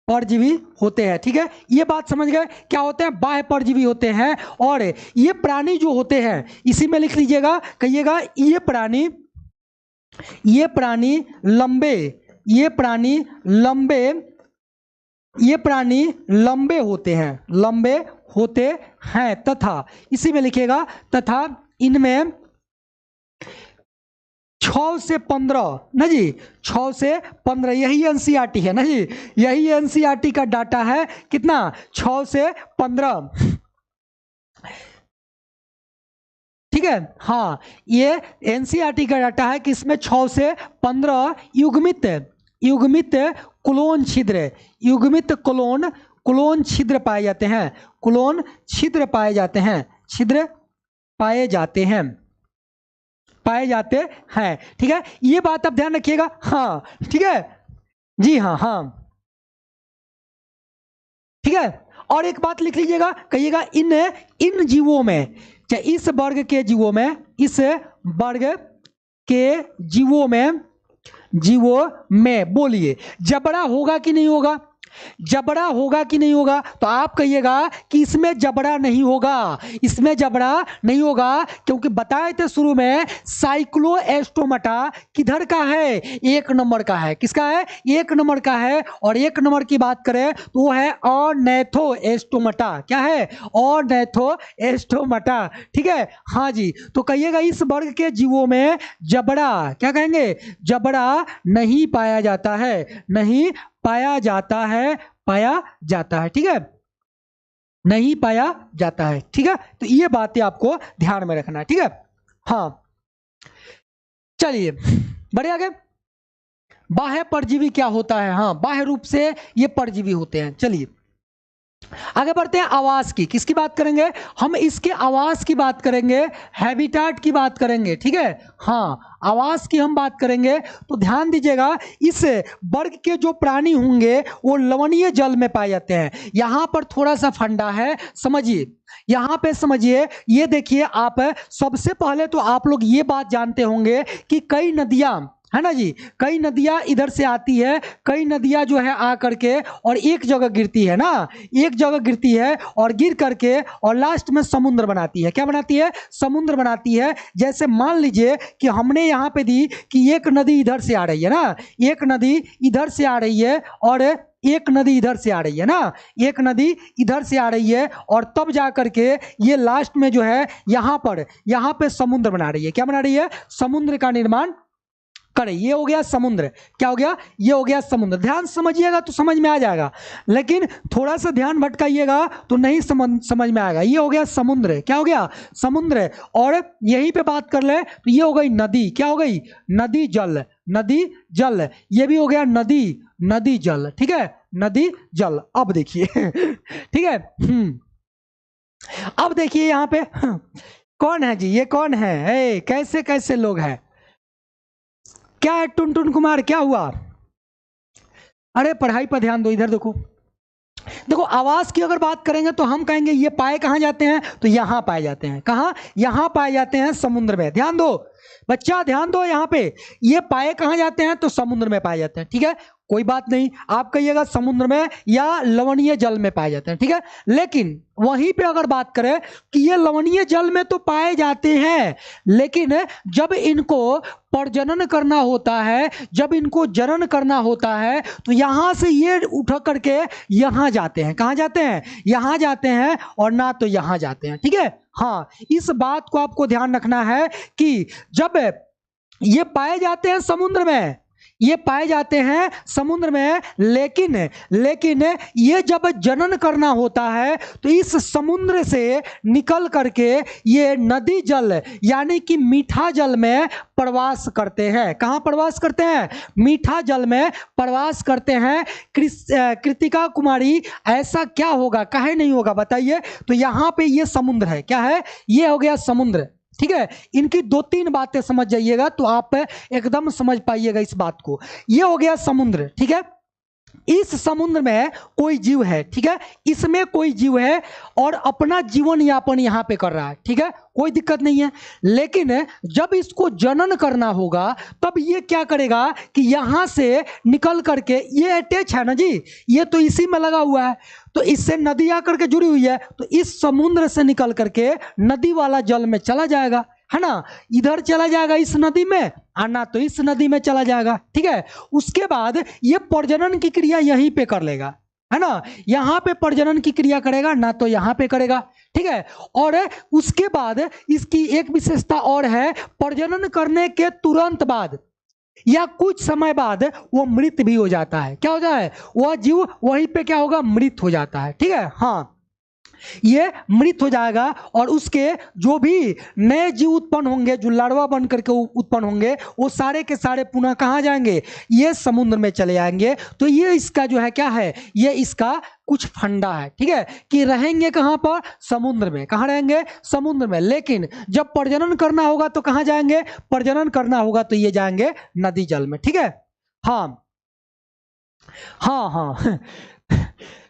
परजीवी होते हैं। ठीक है, ये बात समझ गए? क्या होते हैं? बाह्य परजीवी होते हैं। और ये प्राणी जो होते हैं, इसी में लिख लीजिएगा, कहिएगा ये प्राणी लंबे होते हैं, तथा इसी में लिखिएगा, तथा इनमें 6 से 15 ना जी, 6 से 15, यही एनसीईआरटी है ना जी, यही एनसीईआरटी का डाटा है। कितना? 6 से 15। ठीक है। हाँ, ये एनसीईआरटी का डाटा है कि इसमें 6 से 15 युग्मित युग्मित क्लोन छिद्र युग्मित क्लोन छिद्र पाए जाते हैं। क्लोन छिद्र पाए जाते हैं। छिद्र पाए जाते हैं। पाए जाते हैं। ठीक है, ये बात आप ध्यान रखिएगा। हाँ, ठीक है जी, हाँ हाँ, ठीक है। और एक बात लिख लीजिएगा, कहिएगा इन इन जीवों में, चाहे इस वर्ग के जीवों में, इस वर्ग के जीवों में बोलिए जबड़ा होगा कि नहीं होगा। जबड़ा होगा कि नहीं होगा, तो आप कहिएगा कि इसमें जबड़ा नहीं होगा। इसमें जबड़ा नहीं होगा क्योंकि बताए थे शुरू में साइक्लोएस्टोमाटा किधर का है, 1 नंबर का है। किसका है, 1 नंबर का है। और 1 नंबर की बात करें तो वो है ऑर्नेथोएस्टोमाटा। क्या है, ऑर्नेथोएस्टोमाटा। ठीक है, हाँ जी। तो कहिएगा इस वर्ग के जीवों में जबड़ा, क्या कहेंगे, जबड़ा नहीं पाया जाता है। नहीं पाया जाता है, पाया जाता है। ठीक है, नहीं पाया जाता है। ठीक है, तो ये बातें आपको ध्यान में रखना है। ठीक है, हाँ चलिए बढ़े आगे। बाह्य परजीवी क्या होता है। हाँ, बाह्य रूप से ये परजीवी होते हैं। चलिए आगे बढ़ते हैं। आवास की, किसकी बात करेंगे हम, इसके आवास की बात करेंगे, हैबिटाट की बात करेंगे। ठीक है, हाँ आवास की हम बात करेंगे। तो ध्यान दीजिएगा, इस वर्ग के जो प्राणी होंगे वो लवणीय जल में पाए जाते हैं। यहां पर थोड़ा सा फंडा है, समझिए यहां पे समझिए। ये देखिए आप, सबसे पहले तो आप लोग ये बात जानते होंगे कि कई नदियां, है ना जी, कई नदियां इधर से आती है, कई नदियां जो है आ करके और एक जगह गिरती है ना, एक जगह गिरती है और गिर करके और लास्ट में समुद्र बनाती है। क्या बनाती है, समुद्र बनाती है। जैसे मान लीजिए कि हमने यहाँ पे दी कि एक नदी इधर से आ रही है ना, एक नदी इधर से आ रही है और एक नदी इधर से आ रही है ना, एक नदी इधर से आ रही है और तब जा करके ये लास्ट में जो है यहाँ पे समुद्र बना रही है। क्या बना रही है, समुद्र का निर्माण करे। ये हो गया समुद्र। क्या हो गया, ये हो गया समुद्र। ध्यान समझिएगा तो समझ में आ जाएगा, लेकिन थोड़ा सा ध्यान भटकाइएगा तो नहीं समझ में आएगा। ये हो गया समुद्र। क्या हो गया, समुद्र। और यहीं पे बात कर ले तो ये हो गई नदी। क्या हो गई, नदी जल। नदी जल, ये भी हो गया नदी, नदी जल। ठीक है, नदी जल। अब देखिए ठीक है, अब देखिए यहाँ पे कौन है जी, ये कौन है, कैसे कैसे लोग हैं। क्या है टुनटुन कुमार, क्या हुआ। अरे पढ़ाई पर ध्यान दो, इधर देखो। देखो आवास की अगर बात करेंगे तो हम कहेंगे ये पाए कहां जाते हैं, तो यहां पाए जाते हैं। कहां, यहां पाए जाते हैं, समुद्र में। ध्यान दो बच्चा, ध्यान दो। यहां पे ये पाए कहां जाते हैं, तो समुद्र में पाए जाते हैं। ठीक है, कोई बात नहीं, आप कहिएगा समुद्र में या लवणीय जल में पाए जाते हैं। ठीक है, लेकिन वहीं पे अगर बात करें कि ये लवणीय जल में तो पाए जाते हैं, लेकिन जब इनको प्रजनन करना होता है, जब इनको जनन करना होता है, तो यहां से ये उठा करके यहां जाते हैं। कहां जाते हैं, यहां जाते हैं, और ना तो यहां जाते हैं। ठीक है, हाँ इस बात को आपको ध्यान रखना है कि जब ये पाए जाते हैं समुद्र में, ये पाए जाते हैं समुद्र में, लेकिन ये जब जनन करना होता है तो इस समुद्र से निकल करके ये नदी जल यानी कि मीठा जल में प्रवास करते हैं। कहां प्रवास करते हैं, मीठा जल में प्रवास करते हैं। कृतिका कुमारी, ऐसा क्या होगा, काहे नहीं होगा बताइए। तो यहां पे ये समुद्र है। क्या है, ये हो गया समुद्र। ठीक है, इनकी 2-3 बातें समझ जाइएगा तो आप एकदम समझ पाइएगा इस बात को। ये हो गया समुद्र। ठीक है, इस समुद्र में कोई जीव है। ठीक है, इसमें कोई जीव है और अपना जीवन यापन यहां पे कर रहा है। ठीक है, कोई दिक्कत नहीं है। लेकिन जब इसको जनन करना होगा तब ये क्या करेगा कि यहां से निकल करके, ये अटैच है ना जी, ये तो इसी में लगा हुआ है, तो इससे नदी आकर के जुड़ी हुई है, तो इस समुद्र से निकल करके नदी वाला जल में चला जाएगा, है ना, इधर चला जाएगा इस नदी में, आना तो इस नदी में चला जाएगा। ठीक है, उसके बाद ये प्रजनन की क्रिया यहीं पे कर लेगा, है ना, यहां पे प्रजनन की क्रिया करेगा, ना तो यहां पे करेगा। ठीक है, और उसके बाद इसकी एक विशेषता और है, प्रजनन करने के तुरंत बाद या कुछ समय बाद वो मृत भी हो जाता है। क्या हो जाता है, वह जीव वहीं पे क्या होगा, मृत हो जाता है। ठीक है, हाँ ये मृत हो जाएगा और उसके जो भी नए जीव उत्पन्न होंगे, जो लार्वा बन करके उत्पन्न होंगे, वो सारे के सारे पुनः कहाँ जाएंगे? ये समुद्र में चले जाएंगे। तो ये इसका जो है क्या है, ये इसका कुछ फंडा है, ठीक है, कि रहेंगे कहाँ पर? समुद्र में। कहाँ रहेंगे? समुद्र में। लेकिन जब प्रजनन करना होगा तो कहाँ जाएंगे? प्रजनन करना होगा तो ये जाएंगे नदी जल में, ठीक है। हाँ हाँ हाँ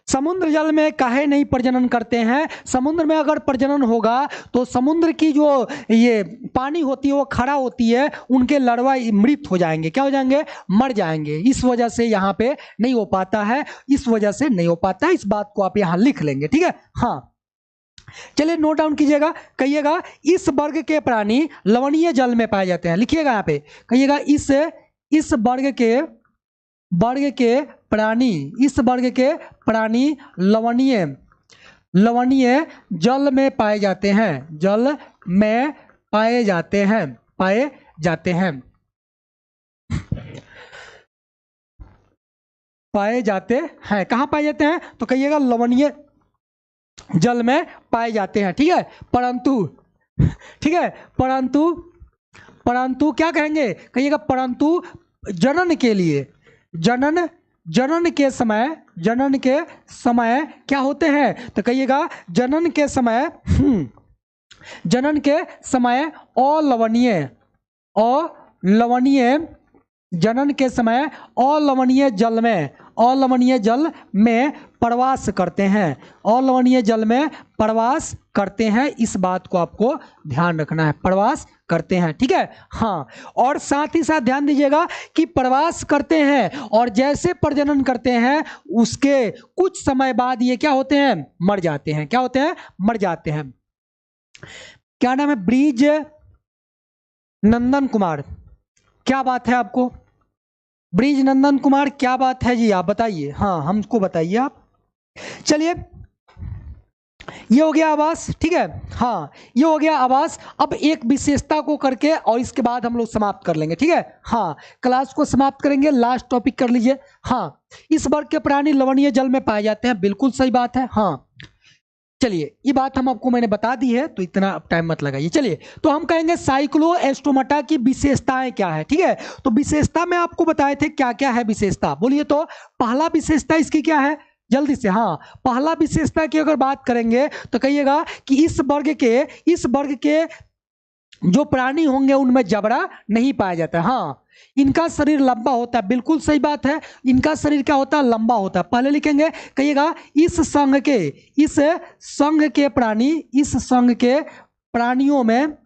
समुद्र जल में काहे नहीं प्रजनन करते हैं? समुद्र में अगर प्रजनन होगा तो समुद्र की जो ये पानी होती है वो खड़ा होती है, उनके larva मृत हो जाएंगे। क्या हो जाएंगे? मर जाएंगे। इस वजह से यहाँ पे नहीं हो पाता है, इस वजह से नहीं हो पाता है। इस बात को आप यहाँ लिख लेंगे, ठीक है। हाँ चलिए नोट डाउन कीजिएगा, कहिएगा इस वर्ग के प्राणी लवणीय जल में पाए जाते हैं। लिखिएगा यहाँ पे, कहिएगा इस वर्ग के प्राणी, इस वर्ग के प्राणी लवणीय जल में पाए जाते हैं, जल में पाए जाते हैं, पाए जाते हैं, पाए जाते हैं। कहाँ पाए जाते हैं? तो कहिएगा लवणीय जल में पाए जाते हैं, ठीक है। परंतु, ठीक है, परंतु क्या कहेंगे? कहिएगा परंतु जनन के लिए, जनन के समय क्या होते हैं? तो कहिएगा जनन के समय अलवणीय जनन के समय अलवणीय जल में प्रवास करते हैं, अलवणीय जल में प्रवास करते हैं। इस बात को आपको ध्यान रखना है, प्रवास करते हैं, ठीक है। हाँ, और साथ ही साथ ध्यान दीजिएगा कि प्रवास करते हैं और जैसे प्रजनन करते हैं उसके कुछ समय बाद ये क्या होते हैं? मर जाते हैं। क्या होते हैं? मर जाते हैं। क्या नाम है? ब्रिज नंदन कुमार, क्या बात है आपको? ब्रिज नंदन कुमार क्या बात है जी? आप बताइए, हाँ हमको बताइए आप। चलिए ये हो गया आवास, ठीक है। हाँ ये हो गया आवास। अब एक विशेषता को करके और इसके बाद हम लोग समाप्त कर लेंगे, ठीक है। हाँ क्लास को समाप्त करेंगे, लास्ट टॉपिक कर लीजिए। हाँ इस वर्ग के प्राणी लवणीय जल में पाए जाते हैं, बिल्कुल सही बात है। हाँ चलिए ये बात हम आपको मैंने बता दी है तो इतना टाइम मत लगाइए। चलिए तो हम कहेंगे साइक्लोएस्टोमाटा की विशेषताएं क्या है, ठीक है। तो विशेषता में आपको बताए थे क्या क्या है विशेषता, बोलिए तो। पहला विशेषता इसकी क्या है? जल्दी से, हाँ पहला विशेषता की अगर बात करेंगे तो कहिएगा कि इस वर्ग के जो प्राणी होंगे उनमें जबड़ा नहीं पाया जाता। हाँ इनका शरीर लंबा होता है, बिल्कुल सही बात है। इनका शरीर क्या होता है? लंबा होता है। पहले लिखेंगे, कहिएगा इस संघ के प्राणियों में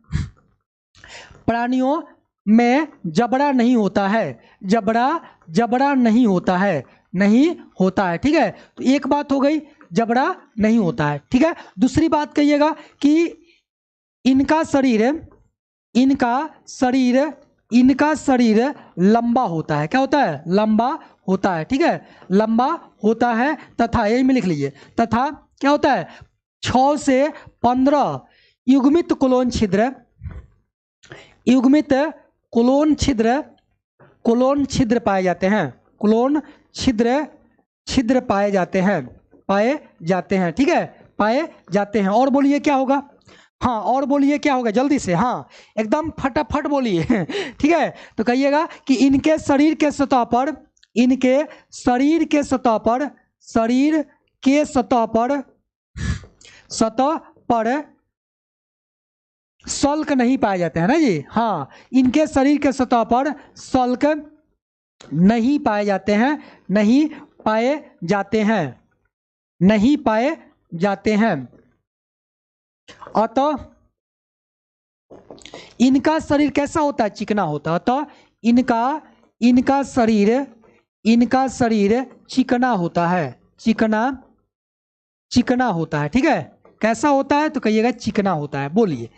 जबड़ा नहीं होता है, जबड़ा नहीं होता है, नहीं होता है, ठीक है। तो एक बात हो गई, जबड़ा नहीं होता है, ठीक है। दूसरी बात कहिएगा कि इनका शरीर लंबा होता है। क्या होता है? लंबा होता है, ठीक है, लंबा होता है। तथा यही में लिख लीजिए, तथा क्या होता है? 6 से 15 युग्मित कोलोन छिद्र पाए जाते हैं, कोलोन छिद्र पाए जाते हैं, ठीक है, पाए जाते हैं। और बोलिए क्या होगा? हाँ और बोलिए क्या होगा जल्दी से, हाँ एकदम फटाफट बोलिए ठीक है। तो कहिएगा कि इनके शरीर के सतह पर शल्क नहीं पाए जाते हैं ना जी। हाँ इनके शरीर के सतह पर शल्क नहीं पाए जाते हैं, नहीं पाए जाते हैं। अतः इनका शरीर कैसा होता है? चिकना होता है। अतः इनका शरीर चिकना होता है, चिकना होता है, ठीक है। कैसा होता है? तो कहिएगा चिकना होता है। बोलिए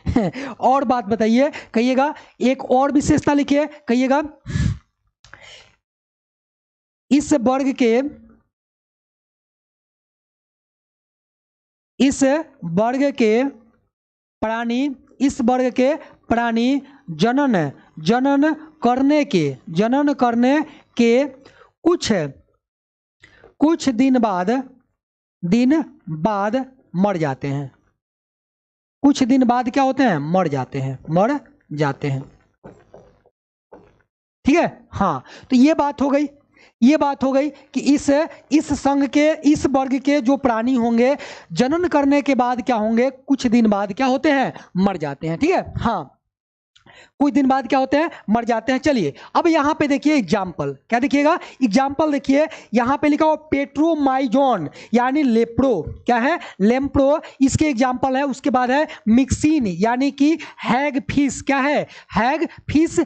और बात बताइए, कहिएगा एक और विशेषता लिखिए, कहिएगा इस वर्ग के प्राणी जनन करने के कुछ दिन बाद मर जाते हैं। कुछ दिन बाद क्या होते हैं? मर जाते हैं, मर जाते हैं। ठीक है, हाँ। तो ये बात हो गई, ये बात हो गई कि इस संघ के, इस वर्ग के जो प्राणी होंगे जनन करने के बाद क्या होंगे? कुछ दिन बाद क्या होते हैं? मर जाते हैं। ठीक है, हाँ, कुछ दिन बाद क्या होते हैं? मर जाते हैं। चलिए अब यहां पे देखिए एग्जाम्पल, क्या देखिएगा? एग्जाम्पल देखिए, यहां पे लिखा हो पेट्रोमाइजोन यानी लेप्रो, क्या है? लेम्प्रो, इसके एग्जाम्पल है। उसके बाद है मिक्सिन यानी कि हैग फिश, क्या है? हैग फिश,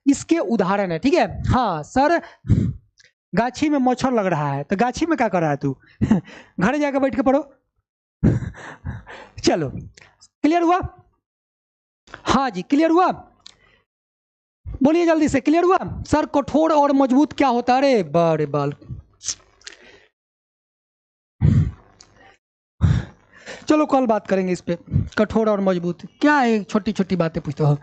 इसके उदाहरण है। ठीक है, हाँ सर, गाछी में मच्छर लग रहा है, तो गाछी में क्या कर रहा है तू? घर जाकर बैठ के पढ़ो। चलो, क्लियर हुआ? हाँ जी, क्लियर हुआ? बोलिए जल्दी से, क्लियर हुआ? सर कठोर और मजबूत क्या होता है? अरे बारे बाल, चलो कल बात करेंगे इस पे, कठोर और मजबूत क्या है, छोटी छोटी बातें पूछते हो।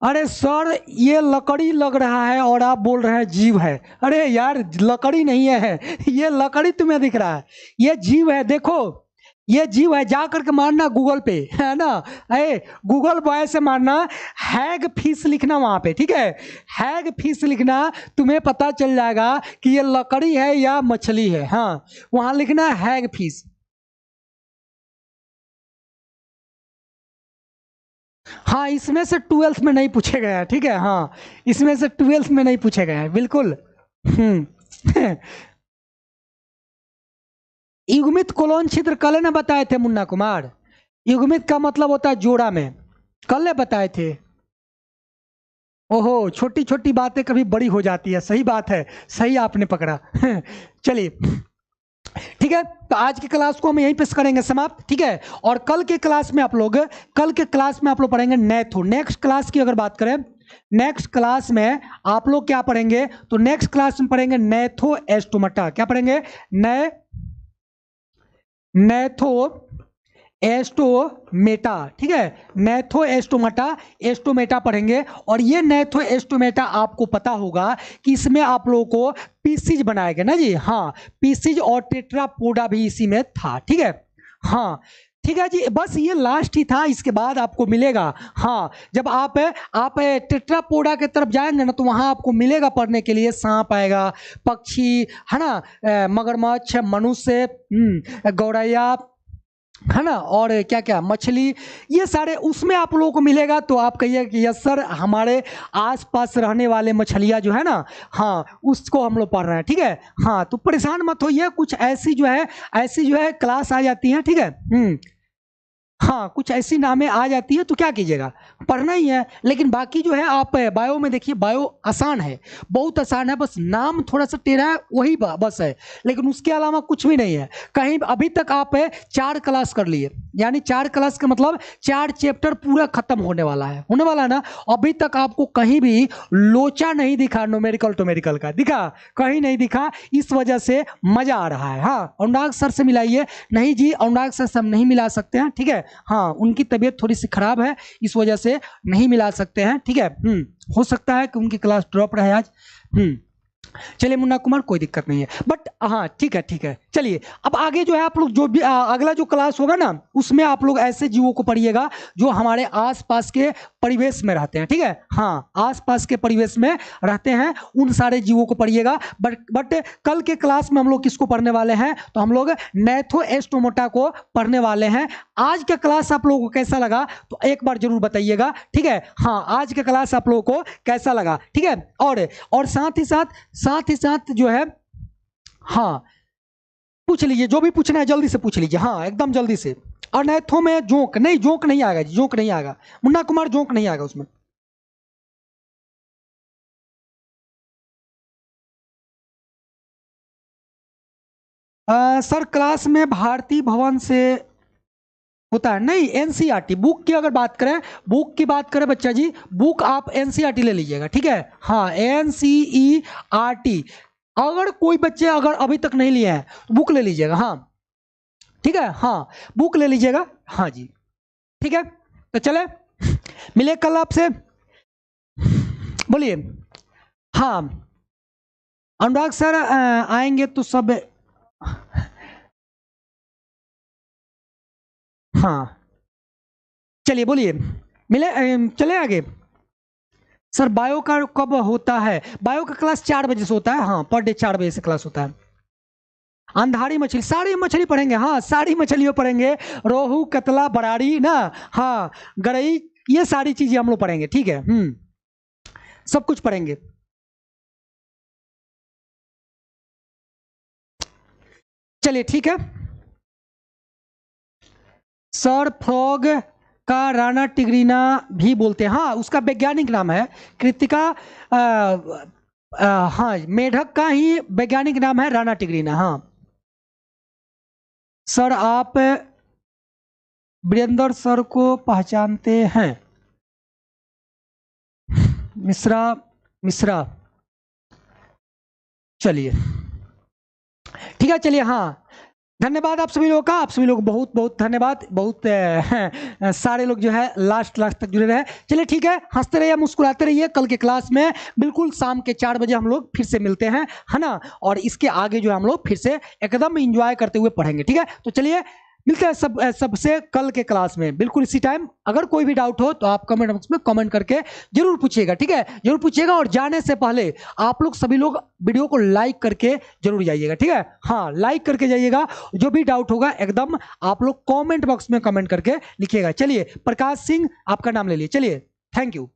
अरे सर ये लकड़ी लग रहा है और आप बोल रहे हैं जीव है। अरे यार लकड़ी नहीं है, ये लकड़ी तुम्हें दिख रहा है, ये जीव है। देखो ये जीव है, जा करके मारना गूगल पे, है ना? अरे गूगल बॉय से मारना, हैग फिश लिखना वहां पे, ठीक है? हैग फिश लिखना, तुम्हें पता चल जाएगा कि ये लकड़ी है या मछली है। हाँ, वहां लिखना हैग फिश। हाँ, इसमें से 12th में नहीं पूछे गए हैं, ठीक है? हाँ, इसमें से 12th में नहीं पूछे गए हैं, बिल्कुल। युग्मित कोलोन छिद्र कल ने बताए थे मुन्ना कुमार। युग्मित का मतलब होता है जोड़ा में, कल ने बताए थे। ओहो, छोटी छोटी बातें कभी बड़ी हो जाती है, सही बात है, सही आपने पकड़ा। चलिए ठीक है, तो आज की क्लास को हम यहीं पे करेंगे समाप्त, ठीक है? और कल के क्लास में आप लोग, कल के क्लास में आप लोग पढ़ेंगे नेथो। नेक्स्ट क्लास की अगर बात करें, नेक्स्ट क्लास में आप लोग क्या पढ़ेंगे? तो नेक्स्ट क्लास में पढ़ेंगे नेथो एस्टोमेटा। क्या पढ़ेंगे? नेथो एस्टोमेटा, ठीक है? नेथो एस्टोमेटा, एस्टोमेटा पढ़ेंगे। और ये नेथो एस्टोमेटा आपको पता होगा कि इसमें आप लोगों को पीसीज बनाया गया ना जी। हाँ, पीसीज और टेट्रापोडा भी इसी में था, ठीक है? हाँ ठीक है जी, बस ये लास्ट ही था, इसके बाद आपको मिलेगा। हाँ, जब आप टेट्रापोडा की तरफ जाएंगे ना, तो वहां आपको मिलेगा पढ़ने के लिए, सांप आएगा, पक्षी, है ना, मगरमच्छ, मनुष्य, गौरैया, है ना, और क्या क्या मछली, ये सारे उसमें आप लोगों को मिलेगा। तो आप कहिए कि यस सर, हमारे आसपास रहने वाले मछलियां जो है ना, हाँ, उसको हम लोग पढ़ रहे हैं, ठीक है? हाँ, तो परेशान मत होइए, कुछ ऐसी जो है क्लास आ जाती है, ठीक है? हाँ, कुछ ऐसी नामें आ जाती है तो क्या कीजिएगा, पढ़ना ही है। लेकिन बाकी जो है आप बायो में देखिए, बायो आसान है, बहुत आसान है, बस नाम थोड़ा सा टेढ़ा है, वही बस है। लेकिन उसके अलावा कुछ भी नहीं है कहीं। अभी तक आप 4 क्लास कर लिए, यानी 4 क्लास का मतलब 4 चैप्टर पूरा खत्म होने वाला है ना। अभी तक आपको कहीं भी लोचा नहीं दिखा, न्यूमेरिकल टोमेरिकल का दिखा, कहीं नहीं दिखा। इस वजह से मजा आ रहा है। हाँ, अनुराग सर से मिलाइए। नहीं जी, अनुराग सर से हम नहीं मिला सकते हैं, ठीक है? हाँ, उनकी तबीयत थोड़ी सी खराब है, इस वजह से नहीं मिला सकते हैं, ठीक है? हो सकता है कि उनकी क्लास ड्रॉप रहे आज। चलिए मुन्ना कुमार, कोई दिक्कत नहीं है, बट हाँ ठीक है, ठीक है। चलिए अब आगे जो है आप लोग, जो भी अगला जो क्लास होगा ना, उसमें आप लोग ऐसे जीवों को पढ़िएगा जो हमारे आसपास के परिवेश में रहते हैं, ठीक है? हाँ, आसपास के परिवेश में रहते हैं, उन सारे जीवों को पढ़िएगा। बट कल के क्लास में हम लोग किसको पढ़ने वाले हैं? तो हम लोग नेथो एस्टोमेटा को पढ़ने वाले हैं। आज का क्लास आप लोगों को कैसा लगा तो एक बार जरूर बताइएगा, ठीक है? हाँ, आज का क्लास आप लोगों को कैसा लगा, ठीक है? और साथ ही साथ जो है, हाँ, पूछ लीजिए, जो भी पूछना है जल्दी से पूछ लीजिए, हाँ एकदम जल्दी से। और नेथो में जोक नहीं आएगा जी, जोक नहीं आएगा मुन्ना कुमार, जोक नहीं आएगा उसमें। सर क्लास में भारती भवन से होता है नहीं, एनसीईआरटी बुक की अगर बात करें, बुक की बात करें बच्चा जी, बुक आप एनसीईआरटी ले लीजिएगा, ठीक है? हाँ, एनसीईआरटी। अगर कोई बच्चे अगर अभी तक नहीं लिए हैं तो बुक ले लीजिएगा, हाँ ठीक है? हाँ, बुक ले लीजिएगा, हाँ जी, ठीक है? तो चले मिले कल आपसे, बोलिए। हाँ अनुराग सर आएंगे तो सब। हाँ चलिए बोलिए, मिले चले आगे। सर बायो का कब होता है? बायो का क्लास 4 बजे से होता है, हाँ पर डे 4 बजे से क्लास होता है। अंधारी मछली, सारी मछली पढ़ेंगे, हाँ सारी मछलियों पढ़ेंगे, रोहू कतला बराड़ी ना, हाँ गरई, ये सारी चीजें हम लोग पढ़ेंगे, ठीक है। सब कुछ पढ़ेंगे। चलिए ठीक है। सर फ्रॉग का राणा टिग्रीना भी बोलते हैं, हाँ उसका वैज्ञानिक नाम है कृतिका। हाँ मेढक का ही वैज्ञानिक नाम है राणा टिग्रीना, हाँ। सर आप वीरेंद्र सर को पहचानते हैं? मिश्रा, मिश्रा, चलिए ठीक है, चलिए हाँ। धन्यवाद आप सभी लोगों का, आप सभी लोग बहुत बहुत धन्यवाद, बहुत सारे लोग जो है लास्ट तक जुड़े रहे। चलिए ठीक है, हंसते रहिए मुस्कुराते रहिए, कल के क्लास में बिल्कुल शाम के 4 बजे हम लोग फिर से मिलते हैं, है ना। और इसके आगे जो है हम लोग फिर से एकदम इंजॉय करते हुए पढ़ेंगे, ठीक है। तो चलिए मिलते हैं सबसे कल के क्लास में बिल्कुल इसी टाइम। अगर कोई भी डाउट हो तो आप कमेंट बॉक्स में कमेंट करके जरूर पूछिएगा, ठीक है, जरूर पूछिएगा। और जाने से पहले आप लोग सभी लोग वीडियो को लाइक करके जरूर जाइएगा, ठीक है, हाँ लाइक करके जाइएगा। जो भी डाउट होगा एकदम आप लोग कमेंट बॉक्स में कमेंट करके लिखिएगा। चलिए प्रकाश सिंह आपका नाम ले लिए, चलिए थैंक यू।